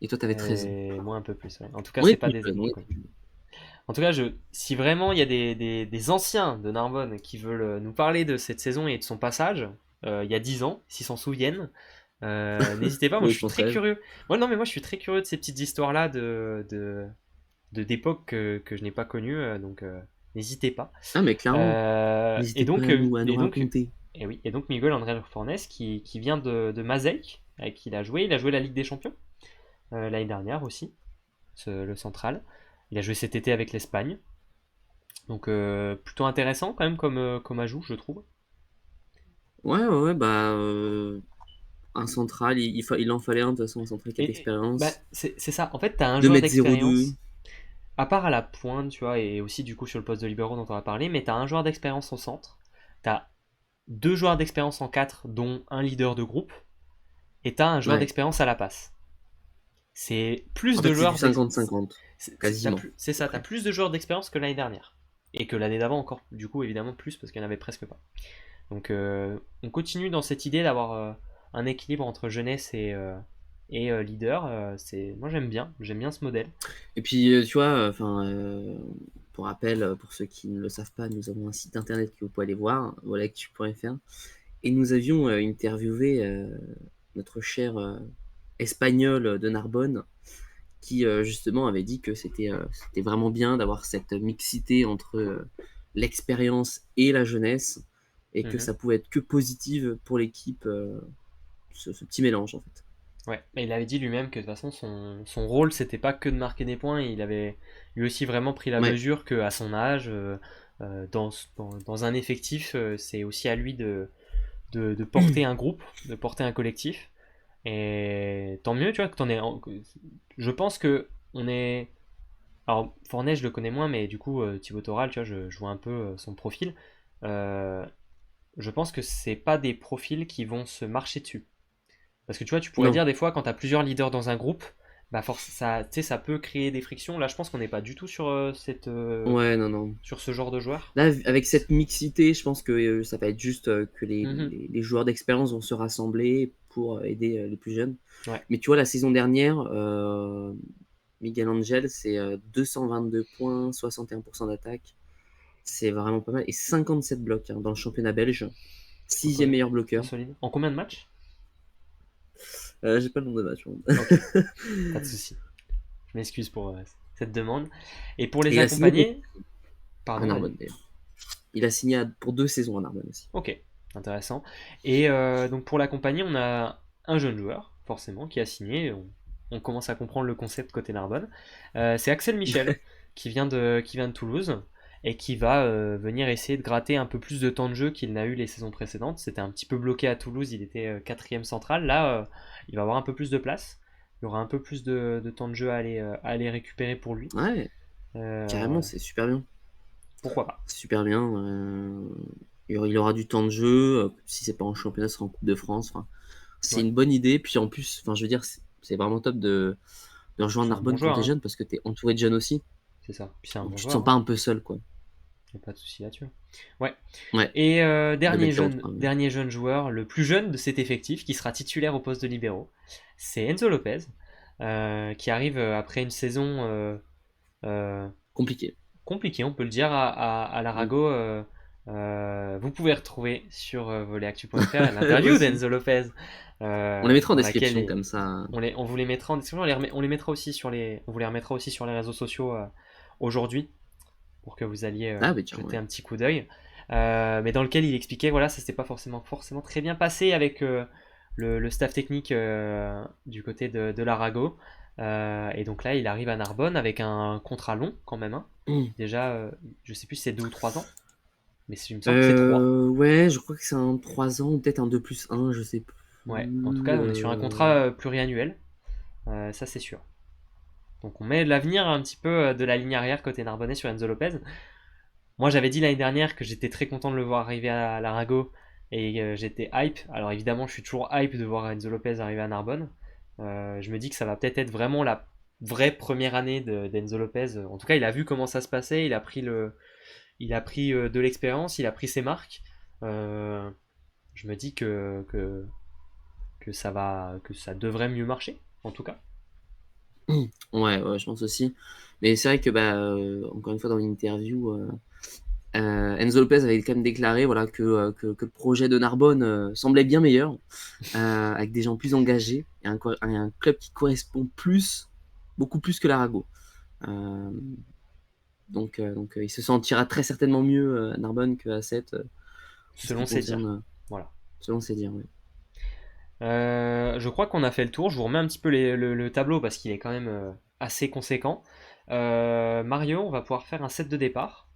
Et toi, t'avais 13 ans. Et moi un peu plus. Ouais. En tout cas, On c'est est pas plus des jeunes, on ennemis est quoi. plus jeunes. En tout cas, si vraiment il y a des anciens de Narbonne qui veulent nous parler de cette saison et de son passage, il y a 10 ans, s'ils s'en souviennent, n'hésitez pas. Moi, Moi, je ils suis sont très 13. curieux. Moi, non, mais moi, je suis très curieux de ces petites histoires-là d'époque que je n'ai pas connues. Donc, n'hésitez pas. Ah, mais clairement. Et N'hésitez pas donc, à nous raconter. et donc Miguel André Fornes qui vient de Mazeic, avec qui il a joué la Ligue des Champions l'année dernière aussi, le central. Il a joué cet été avec l'Espagne. Donc plutôt intéressant quand même comme ajout, je trouve. Ouais, ouais, ouais, bah, un central, il en fallait un de toute façon, un central qui a Bah, d'expérience. c'est ça. En fait, tu as un 2 joueur mètres 02. d'expérience, à part à la pointe, tu vois, et aussi du coup sur le poste de libéro dont on va parler, mais tu as un joueur d'expérience au centre, tu as deux joueurs d'expérience en 4, dont un leader de groupe, et tu as un joueur Ouais. d'expérience à la passe. C'est plus En de fait, c'est du joueurs d'expérience. 50-50, quasiment, C'est à peu ça, t'as près. plus de joueurs d'expérience que l'année dernière. Et que l'année d'avant encore, du coup, évidemment, plus, parce qu'il n'y en avait presque pas. Donc, on continue dans cette idée d'avoir un équilibre entre jeunesse et leader. Moi, j'aime bien ce modèle. Et puis, tu vois, enfin, pour rappel, pour ceux qui ne le savent pas, nous avons un site internet que vous pouvez aller voir, volectu.fr. Et nous avions interviewé notre cher espagnol de Narbonne, qui justement avait dit que c'était vraiment bien d'avoir cette mixité entre l'expérience et la jeunesse, et que Mhm. ça pouvait être que positive pour l'équipe, ce petit mélange en fait. Ouais, mais il avait dit lui-même que de toute façon, son rôle, c'était pas que de marquer des points. Il avait lui aussi vraiment pris la Ouais. mesure qu'à son âge, dans un effectif, c'est aussi à lui de porter un groupe, de porter un collectif. Et tant mieux, tu vois, que t'en es. Je pense que on est. Alors, Fornet, je le connais moins, mais du coup, Thibaut Toral, tu vois, je vois un peu son profil. Euh, je pense que c'est pas des profils qui vont se marcher dessus. Parce que tu vois, tu pourrais Non. dire des fois, quand t'as plusieurs leaders dans un groupe, bah ça, tu sais, ça peut créer des frictions. Là, je pense qu'on n'est pas du tout sur, Ouais, non, non. sur ce genre de joueur. Là, avec cette mixité, je pense que ça va être juste que Mhm. les joueurs d'expérience vont se rassembler pour aider les plus jeunes. Ouais. Mais tu vois, la saison dernière, Miguel Angel, c'est 222 points, 61% d'attaque. C'est vraiment pas mal. Et 57 blocs hein, dans le championnat belge. Donc, Sixième meilleur très bloqueur. solide. En combien de matchs? J'ai pas le nom de match. Ok, pas de souci. Je m'excuse pour cette demande. Et pour Et les il a signé accompagner, à pardon, vas-y. Narbonne d'ailleurs. Il a signé pour 2 saisons à Narbonne aussi. Ok, intéressant. Et donc pour l'accompagner, on a un jeune joueur, forcément, qui a signé. On commence à comprendre le concept côté Narbonne. C'est Axel Michel, qui vient de Toulouse et qui va venir essayer de gratter un peu plus de temps de jeu qu'il n'a eu les saisons précédentes. C'était un petit peu bloqué à Toulouse, il était quatrième central. Là, il va avoir un peu plus de place. Il y aura un peu plus de temps de jeu à aller récupérer pour lui. Ouais, Euh, carrément, c'est super bien. Pourquoi pas? C'est super bien. Il aura du temps de jeu. Si c'est pas en championnat, ce sera en Coupe de France. Enfin, c'est Ouais, une bonne idée. Puis en plus, enfin, je veux dire, c'est vraiment top de rejoindre c'est un bon Narbonne quand joueur, t'es hein. jeune parce que t'es entouré de jeunes aussi. C'est ça. Puis c'est un Donc bon tu te joueur, sens hein. pas un peu seul, quoi. Y a pas de souci là-dessus. Ouais. Ouais, Et le mec qui rentre quand même. dernier jeune joueur, le plus jeune de cet effectif, qui sera titulaire au poste de libéraux, c'est Enzo Lopez, qui arrive après une saison euh, Compliqué. compliquée, on peut le dire, à Mm. l'Arago. Vous pouvez retrouver sur volleyactu.fr l'interview Aussi. d'Enzo Lopez, On les mettra en dans laquelle description comme ça. on vous les mettra en description, on les mettra aussi on vous les remettra aussi sur les réseaux sociaux aujourd'hui, pour que vous alliez Ah, mais tiens, jeter ouais. un petit coup d'œil. Mais dans lequel il expliquait, voilà, ça s'était pas forcément très bien passé avec le staff technique du côté de l'Arago. Et donc là, il arrive à Narbonne avec un contrat long quand même, hein. Mm. Déjà, je sais plus si c'est 2 ou 3 ans, mais il me semble que c'est 3. Ouais, je crois que c'est un 3 ans ou peut-être un 2+1, je sais Ouais, en tout plus. cas, on est sur un contrat pluriannuel, ça c'est sûr. Donc on met l'avenir un petit peu de la ligne arrière côté Narbonnais sur Enzo Lopez. Moi, j'avais dit l'année dernière que j'étais très content de le voir arriver à l'Arago et j'étais hype. Alors évidemment, je suis toujours hype de voir Enzo Lopez arriver à Narbonne. Je me dis que ça va peut-être être vraiment la vraie première année d'Enzo Lopez. En tout cas, il a vu comment ça se passait, il a pris de l'expérience, il a pris ses marques. Euh, je me dis que ça devrait mieux marcher, en tout cas. Ouais, ouais, je pense aussi. Mais c'est vrai que, bah, encore une fois, dans l'interview, Enzo Lopez avait quand même déclaré voilà, que le projet de Narbonne semblait bien meilleur, avec des gens plus engagés et un club qui correspond beaucoup plus que l'Arago. Euh, donc, il se sentira très certainement mieux à Narbonne qu'à 7 en ce qui Selon ses concerne, dires. Voilà. selon ses dires. Ouais. Je crois qu'on a fait le tour. Je vous remets un petit peu le tableau parce qu'il est quand même assez conséquent. Mario, on va pouvoir faire un set de départ.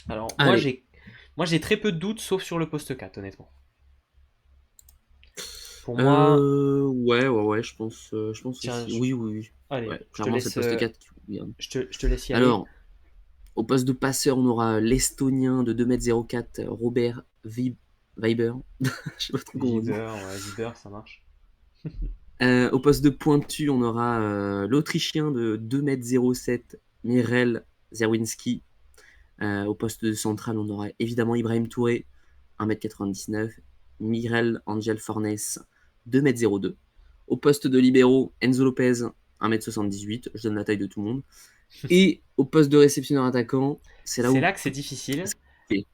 Alors, Allez. moi, j'ai très peu de doutes, sauf sur le poste 4, honnêtement. Pour moi, Ouais, je pense tiens, aussi. Oui, oui, oui. allez, Ouais, clairement, c'est le poste 4 qui bien. je te laisse y aller. Alors, au poste de passeur, on aura l'Estonien de 2,04 m, Robert Weiber. Je sais pas trop comment on dit. Viber, ouais, Viber, ça marche. Au poste de pointu, on aura l'Autrichien de 2,07 m, Mirel Zerwinski. Au poste de central, on aura évidemment Ibrahim Touré, 1,99 m, Mirel Angel Fornes, 2,02 m. Au poste de libéraux, Enzo Lopez, 1,78 m. Je donne la taille de tout le monde. Et au poste de réceptionneur attaquant, c'est là C'est où là que c'est tout difficile. se fait.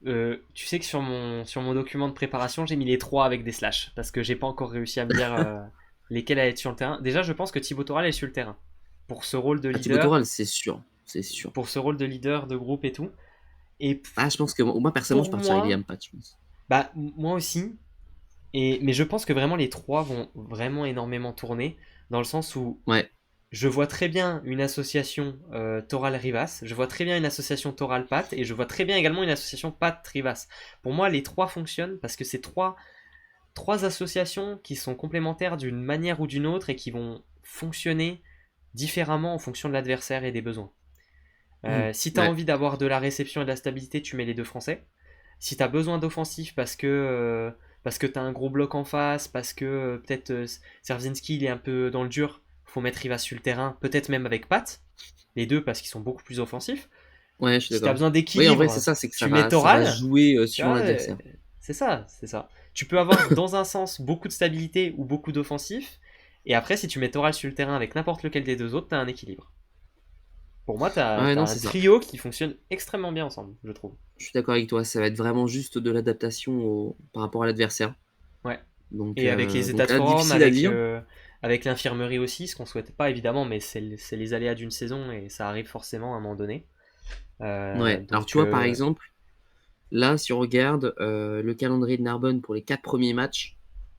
Tu sais que sur mon document de préparation, j'ai mis les trois avec des slash parce que j'ai pas encore réussi à me dire lesquels allaient être sur le terrain. Déjà, je pense que Thibaut Toral est sur le terrain pour ce rôle de À Thibaut leader, Toral, c'est sûr. C'est sûr. pour ce rôle de leader de groupe et tout. Et Ah, je pense que moi, personnellement, je pour partirais avec moi, Liam Pat, je pense. bah moi aussi. Mais je pense que vraiment les trois vont vraiment énormément tourner dans le sens où Ouais. je vois très bien une association Toral Rivas, je vois très bien une association Toral Pat et je vois très bien également une association Pat Rivas. Pour moi, les trois fonctionnent parce que c'est trois associations qui sont complémentaires d'une manière ou d'une autre et qui vont fonctionner différemment en fonction de l'adversaire et des besoins. Si tu as Ouais. envie d'avoir de la réception et de la stabilité, tu mets les deux Français. Si tu as besoin d'offensif parce que tu as un gros bloc en face, parce que peut-être Serzinski il est un peu dans le dur, faut mettre Rivas sur le terrain, peut-être même avec Pat, les deux parce qu'ils sont beaucoup plus offensifs. Ouais, je suis Si tu as d'accord. besoin Oui, en vrai, c'est d'équilibre, ça, c'est que tu mets ça va Toral, jouer tu suivant vois, l'adversaire. c'est ça, c'est ça. Tu peux avoir dans un sens beaucoup de stabilité ou beaucoup d'offensif, et après si tu mets Toral sur le terrain avec n'importe lequel des deux autres, tu as un équilibre. Pour moi, tu as, Ouais, non, un c'est ça. trio qui fonctionne extrêmement bien ensemble, je trouve. Je suis d'accord avec toi. Ça va être vraiment juste de l'adaptation par rapport à l'adversaire. Ouais. Et avec les états Donc de là, forme, difficile à dire. avec l'infirmerie aussi, ce qu'on souhaite pas évidemment, mais c'est les aléas d'une saison et ça arrive forcément à un moment donné. Ouais. Alors, tu vois, par exemple, là, si on regarde le calendrier de Narbonne pour les 4 premiers matchs,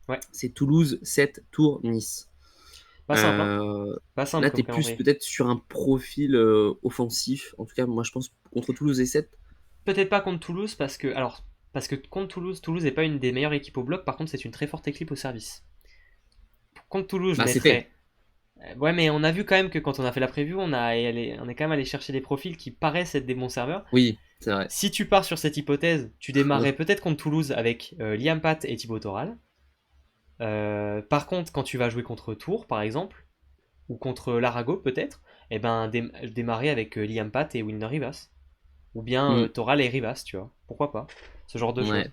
ouais, c'est Toulouse, 7, Tours, Nice. pas simple, hein. Euh, Pas simple Là, tu comme es plus calendrier. peut-être sur un profil offensif. En tout cas, moi, je pense contre Toulouse et 7. Peut-être pas contre Toulouse parce que contre Toulouse, Toulouse n'est pas une des meilleures équipes au bloc. Par contre, c'est une très forte équipe au service. Contre Toulouse, je Bah, c'est fait. mettrais. Ouais, mais on a vu quand même que quand on a fait la preview, on est quand même allé chercher des profils qui paraissent être des bons serveurs. Oui, c'est vrai. Si tu pars sur cette hypothèse, tu démarrais peut-être contre Toulouse avec Liam Pat et Thibaut Toral. Par contre, quand tu vas jouer contre Tours, par exemple, ou contre l'Arago, peut-être, eh ben, démarrer avec Liam Pat et Wilner Rivas. Ou bien Mm, Toral et Rivas, tu vois. Pourquoi pas? Ce genre de ouais. choses.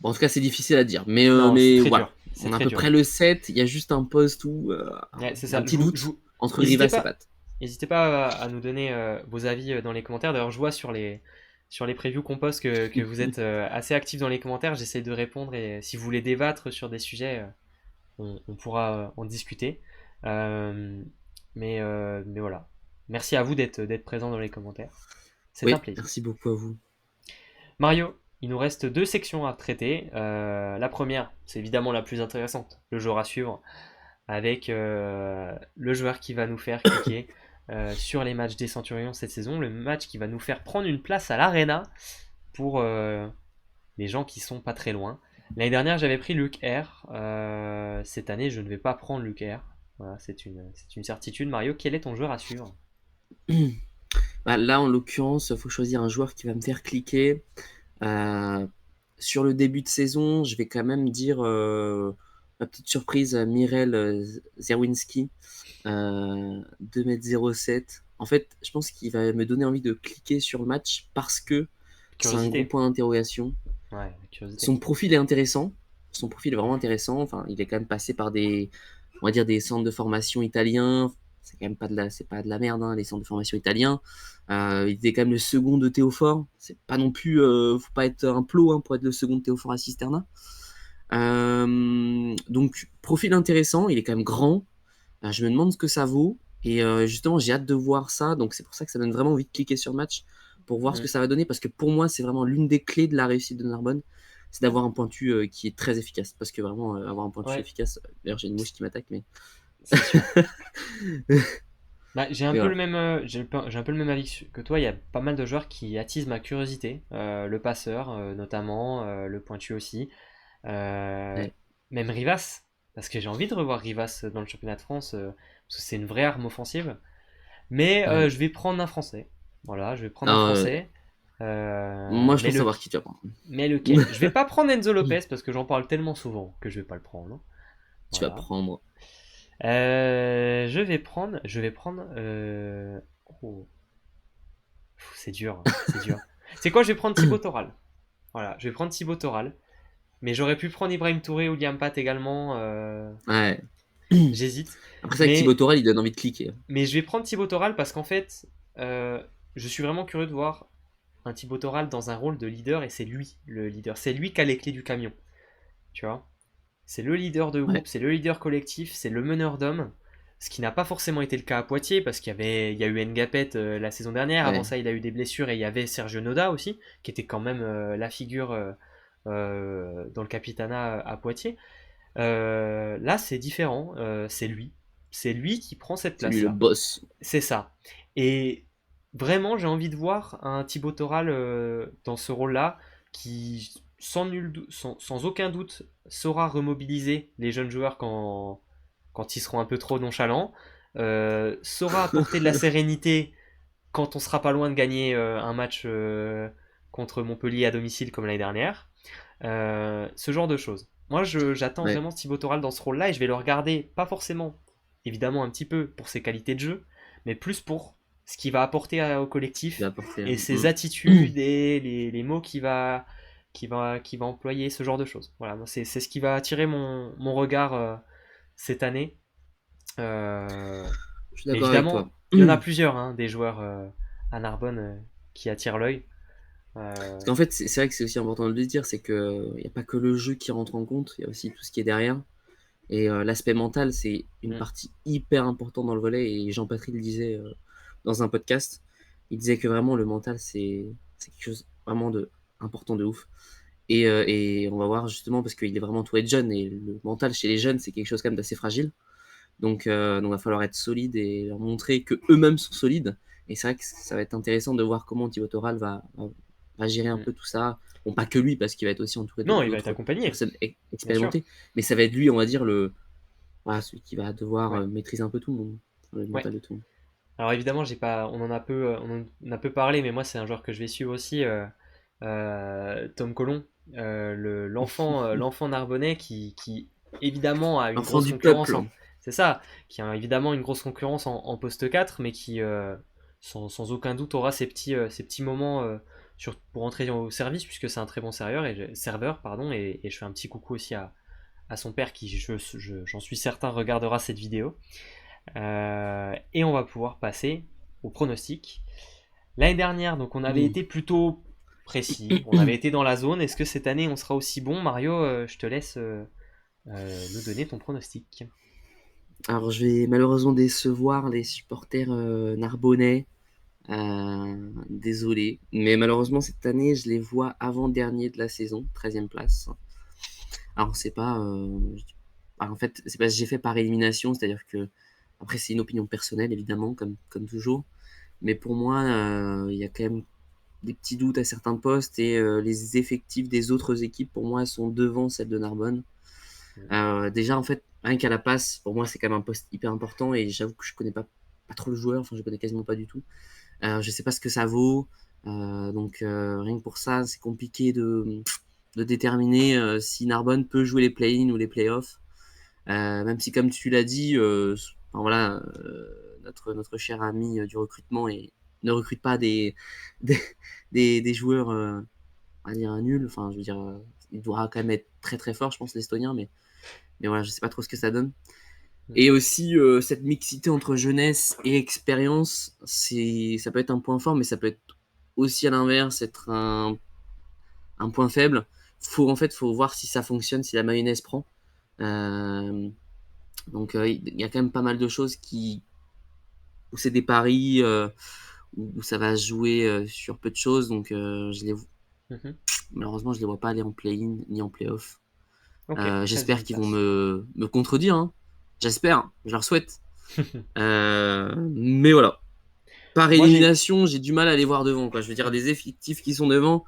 Bon, en tout cas, c'est difficile à dire. Non, c'est Mais très voilà. dur. C'est On a à très peu dur. près le 7. Il y a juste un poste où Ouais, c'est il y a un ça. petit doute entre N'hésitez Rivas et pas, Pat. n'hésitez pas à nous donner vos avis dans les commentaires. D'ailleurs, je vois sur les previews qu'on poste que vous êtes assez actifs dans les commentaires. J'essaie de répondre et si vous voulez débattre sur des sujets, on pourra en discuter. Euh, mais voilà. Merci à vous d'être présent dans les commentaires. C'est un Oui, plaisir. merci beaucoup à vous. Mario, il nous reste deux sections à traiter. La première, c'est évidemment la plus intéressante, le joueur à suivre, avec le joueur qui va nous faire cliquer sur les matchs des Centurions cette saison, le match qui va nous faire prendre une place à l'Arena pour les gens qui sont pas très loin. L'année dernière, j'avais pris Luke R. Cette année, je ne vais pas prendre Luke R. Voilà, c'est une certitude. Mario, quel est ton joueur à suivre? Bah, là, en l'occurrence, il faut choisir un joueur qui va me faire cliquer. Euh, Sur le début de saison, je vais quand même dire ma petite surprise, Mirel Zerwinski, 2,07 m. En fait, je pense qu'il va me donner envie de cliquer sur le match parce que c'est un gros Curiosité. point d'interrogation. Ouais, curiosité. Son profil est intéressant. Son profil est vraiment intéressant. Enfin, il est quand même passé par on va dire des centres de formation italiens. C'est quand même pas c'est pas de la merde, hein, les centres de formation italiens. Il était quand même le second de Théophore. C'est pas non plus, faut pas être un plot hein, pour être le second de Théophore à Cisterna. Donc, profil intéressant. Il est quand même grand. Je me demande ce que ça vaut. Et justement, j'ai hâte de voir ça. Donc, c'est pour ça que ça donne vraiment envie de cliquer sur le match pour voir ce que Mm. ça va donner. Parce que pour moi, c'est vraiment l'une des clés de la réussite de Narbonne. C'est d'avoir un pointu qui est très efficace. Parce que vraiment, avoir un pointu Ouais, efficace. D'ailleurs, j'ai une mouche qui m'attaque. Mais c'est sûr. Bah, j'ai un Mais peu le voilà. même, j'ai un peu le même avis que toi. Il y a pas mal de joueurs qui attisent ma curiosité. Le passeur, notamment, le pointu aussi. Euh, Ouais. Même Rivas, parce que j'ai envie de revoir Rivas dans le championnat de France, parce que c'est une vraie arme offensive. Mais Ouais. je vais prendre un Français. Voilà, je vais prendre un Non, Français. moi, je Mais, pense savoir qui tu vas prendre. mais lequel? Je vais pas prendre Enzo Lopez parce que j'en parle tellement souvent que je vais pas le prendre. Tu vas Voilà. prendre. Je vais prendre. Oh, c'est dur, hein, c'est dur. C'est quoi? Je vais prendre Thibaut Toral. Voilà, je vais prendre Thibaut Toral. Mais j'aurais pu prendre Ibrahim Touré ou Liam Pat également. Ouais. J'hésite. Après ça, que Thibaut Mais, Tourelle, il donne envie de cliquer. mais je vais prendre Thibaut Toral parce qu'en fait, euh, je suis vraiment curieux de voir un Thibaut Toral dans un rôle de leader et c'est lui le leader. C'est lui qui a les clés du camion. Tu vois? C'est le leader de Ouais. groupe, c'est le leader collectif, c'est le meneur d'hommes. Ce qui n'a pas forcément été le cas à Poitiers parce il y a eu Ngapet la saison dernière. Avant Ouais. ça, il a eu des blessures et il y avait Sergio Noda aussi, qui était quand même la figure dans le capitanat à Poitiers. Là, c'est différent. C'est lui. C'est lui qui prend cette C'est lui le place-là. boss. C'est ça. Et vraiment, j'ai envie de voir un Thibaut Toral dans ce rôle-là qui, sans aucun doute, saura remobiliser les jeunes joueurs quand ils seront un peu trop nonchalants, saura apporter de la sérénité quand on sera pas loin de gagner un match contre Montpellier à domicile comme l'année dernière. Ce genre de choses. Moi, j'attends Ouais. vraiment Thibaut Toral dans ce rôle-là et je vais le regarder, pas forcément, évidemment, un petit peu pour ses qualités de jeu, mais plus pour ce qu'il va apporter au Il va collectif apporter et ses un. attitudes et les mots qu'il va employer, ce genre de choses. Voilà, moi, c'est ce qui va attirer mon regard cette année. Euh, Je suis mais d'accord avec toi. évidemment, il y en a plusieurs, hein, des joueurs à Narbonne qui attirent l'œil. Parce Euh, qu'en fait, c'est vrai que c'est aussi important de le dire, c'est que il n'y a pas que le jeu qui rentre en compte, il y a aussi tout ce qui est derrière. Et l'aspect mental, c'est une mm, partie hyper importante dans le volley. Et Jean-Patrick le disait dans un podcast. Il disait que vraiment le mental, c'est quelque chose vraiment de important de ouf. Et on va voir justement parce qu'il est vraiment entouré de jeunes et le mental chez les jeunes, c'est quelque chose quand même d'assez fragile. Donc, il va falloir être solide et leur montrer que eux-mêmes sont solides. Et c'est vrai que ça va être intéressant de voir comment Thibaut Toral va gérer un mm. peu tout ça. Bon, pas que lui, parce qu'il va être aussi entouré Non, il va être d'autres accompagné, personnes bien sûr. expérimentées. Mais ça va être lui, on va dire, voilà, celui qui va devoir Ouais. maîtriser un peu tout le monde, le Ouais. mental de tout le monde. Alors évidemment, j'ai pas, on en a peu parlé, mais moi c'est un joueur que je vais suivre aussi, Tom Colon, l'enfant narbonnais qui évidemment a une L'enfant grosse du concurrence peuple. c'est ça, qui a évidemment une grosse concurrence en poste 4 mais qui sans aucun doute aura ses petits moments pour entrer au service puisque c'est un très bon serveur pardon, et je fais un petit coucou aussi à son père qui, j'en suis certain, regardera cette vidéo. Et on va pouvoir passer au pronostic. L'année dernière, donc on avait Ouh. été plutôt précis, on avait été dans la zone. Est-ce que cette année on sera aussi bon? Mario, je te laisse nous donner ton pronostic. Alors, je vais malheureusement décevoir les supporters narbonnais. Désolé. Mais malheureusement, cette année, je les vois avant-dernier de la saison, 13e place. Alors, c'est pas. En fait, c'est pas j'ai fait par élimination, c'est-à-dire que. Après, c'est une opinion personnelle, évidemment, comme toujours. Mais pour moi, il y a quand même des petits doutes à certains postes et les effectifs des autres équipes, pour moi, sont devant celle de Narbonne. Déjà, en fait, rien qu'à la passe, pour moi, c'est quand même un poste hyper important et j'avoue que je connais pas trop le joueur, enfin, je connais quasiment pas du tout. Je sais pas ce que ça vaut. Donc, rien que pour ça, c'est compliqué de déterminer si Narbonne peut jouer les play-in ou les play-offs. Même si, comme tu l'as dit, enfin, voilà, notre cher ami du recrutement ne recrute pas des, des joueurs, on va dire, nuls. Enfin, je veux dire, il doit quand même être très très fort, je pense, l'Estonien, mais voilà, je sais pas trop ce que ça donne. Et aussi, cette mixité entre jeunesse et expérience, ça peut être un point fort, mais ça peut être aussi à l'inverse être un point faible. En fait, faut voir si ça fonctionne, si la mayonnaise prend. Euh, donc, il y a quand même pas mal de choses où c'est des paris, où ça va se jouer sur peu de choses. Donc, Mhm. malheureusement, je les vois pas aller en play-in ni en play-off. Ok, J'espère 13e qu'ils vont place. me contredire, hein. J'espère, je leur souhaite. Mais voilà. Par Moi, élimination, j'ai du mal à les voir devant, quoi. Je veux dire, des effectifs qui sont devant,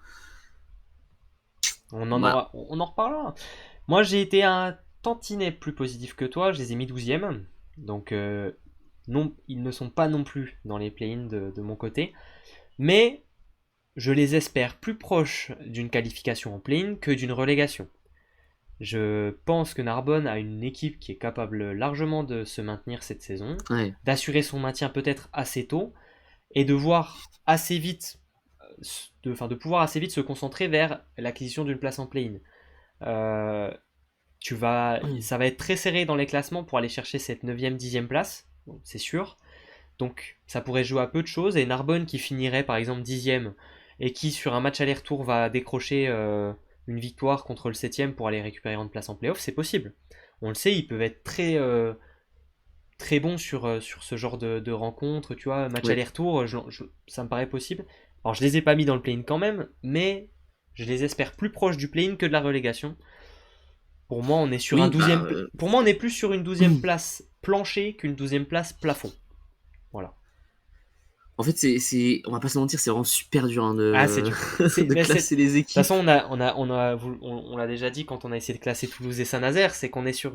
voilà. on en reparlera. Moi, j'ai été un tantinet plus positif que toi. Je les ai mis 12e. Donc, non, ils ne sont pas non plus dans les play-ins de mon côté. Mais je les espère plus proches d'une qualification en play-in que d'une relégation. Je pense que Narbonne a une équipe qui est capable largement de se maintenir cette saison, Ouais. d'assurer son maintien peut-être assez tôt, et de voir assez vite, de pouvoir assez vite se concentrer vers l'acquisition d'une place en play-in. Euh, Ça va être très serré dans les classements pour aller chercher cette 9e, 10e place, c'est sûr. Donc ça pourrait jouer à peu de choses. Et Narbonne qui finirait par exemple 10e et qui sur un match aller-retour va décrocher une victoire contre le 7e pour aller récupérer une place en playoff, c'est possible. On le sait, ils peuvent être très bons sur ce genre de rencontres, tu vois, match Ouais. aller-retour, ça me paraît possible. Alors je les ai pas mis dans le play-in quand même, mais je les espère plus proches du play-in que de la relégation. Pour moi, on est sur un Oui, bah, 12e. Pour moi, on est plus sur une 12e place plancher qu'une 12e place plafond. Voilà. en fait, on va pas se mentir, c'est vraiment super dur hein, Ah, c'est dur. de De classer les toute façon, équipes. on l'a déjà dit quand on a essayé de classer Toulouse et Saint-Nazaire, c'est qu'on est sur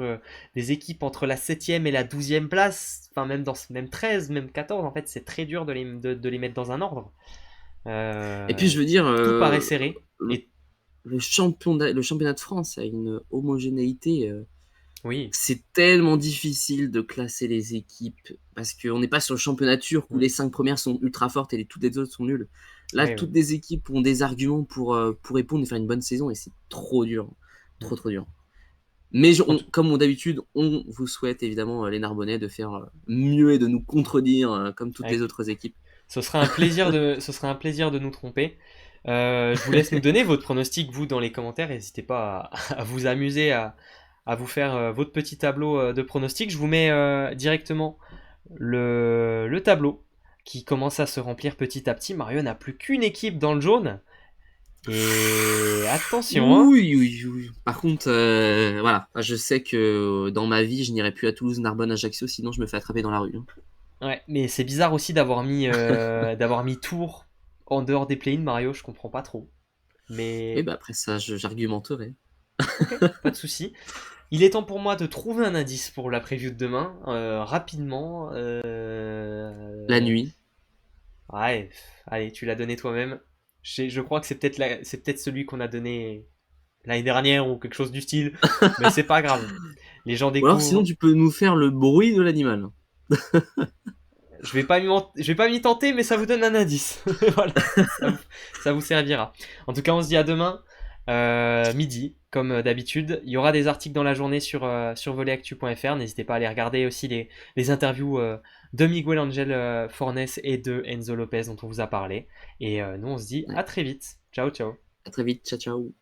des équipes entre la 7e et la 12e place, enfin même 13, même 14, en fait, c'est très dur de les mettre dans un ordre. Et puis, Euh, je veux dire, Tout paraît serré. le, Et le championnat de France a une homogénéité. oui, C'est tellement difficile de classer les équipes parce qu'on n'est pas sur le championnat turc où mm, les 5 premières sont ultra fortes et toutes les autres sont nulles. Là, oui, oui. toutes les équipes ont des arguments pour répondre et faire une bonne saison et c'est trop dur. Mm. Trop dur. Mais En tout- comme d'habitude, on vous souhaite évidemment les Narbonnais de faire mieux et de nous contredire comme toutes les avec- autres équipes. Ce serait un plaisir de nous tromper. Je vous laisse nous donner votre pronostic, vous, dans les commentaires. N'hésitez pas à vous amuser à vous faire votre petit tableau de pronostics. Je vous mets directement le tableau qui commence à se remplir petit à petit. Mario n'a plus qu'une équipe dans le jaune. Et attention, hein. Oui, oui, oui. Par contre, voilà, je sais que dans ma vie, je n'irai plus à Toulouse, Narbonne, Ajaccio, sinon je me fais attraper dans la rue, hein. Ouais, mais c'est bizarre aussi d'avoir mis Tours en dehors des play-ins, Mario. Je comprends pas trop. Et Mais bah après ça, j'argumenterai. ok, pas de souci. Il est temps pour moi de trouver un indice pour la preview de demain, rapidement. La nuit. Ouais, allez, tu l'as donné toi-même. Je crois que c'est peut-être celui qu'on a donné l'année dernière ou quelque chose du style, mais c'est pas grave. Les gens Ou alors sinon, découvrent. tu peux nous faire le bruit de l'animal. Je vais pas m'y tenter, mais ça vous donne un indice. Voilà, ça vous servira. En tout cas, on se dit à demain, midi, comme d'habitude. Il y aura des articles dans la journée sur volleyactu.fr. N'hésitez pas à aller regarder aussi les interviews de Miguel Angel Fornes et de Enzo Lopez dont on vous a parlé. Et nous, on se dit Ouais. à très vite. Ciao, ciao. À très vite, ciao ciao.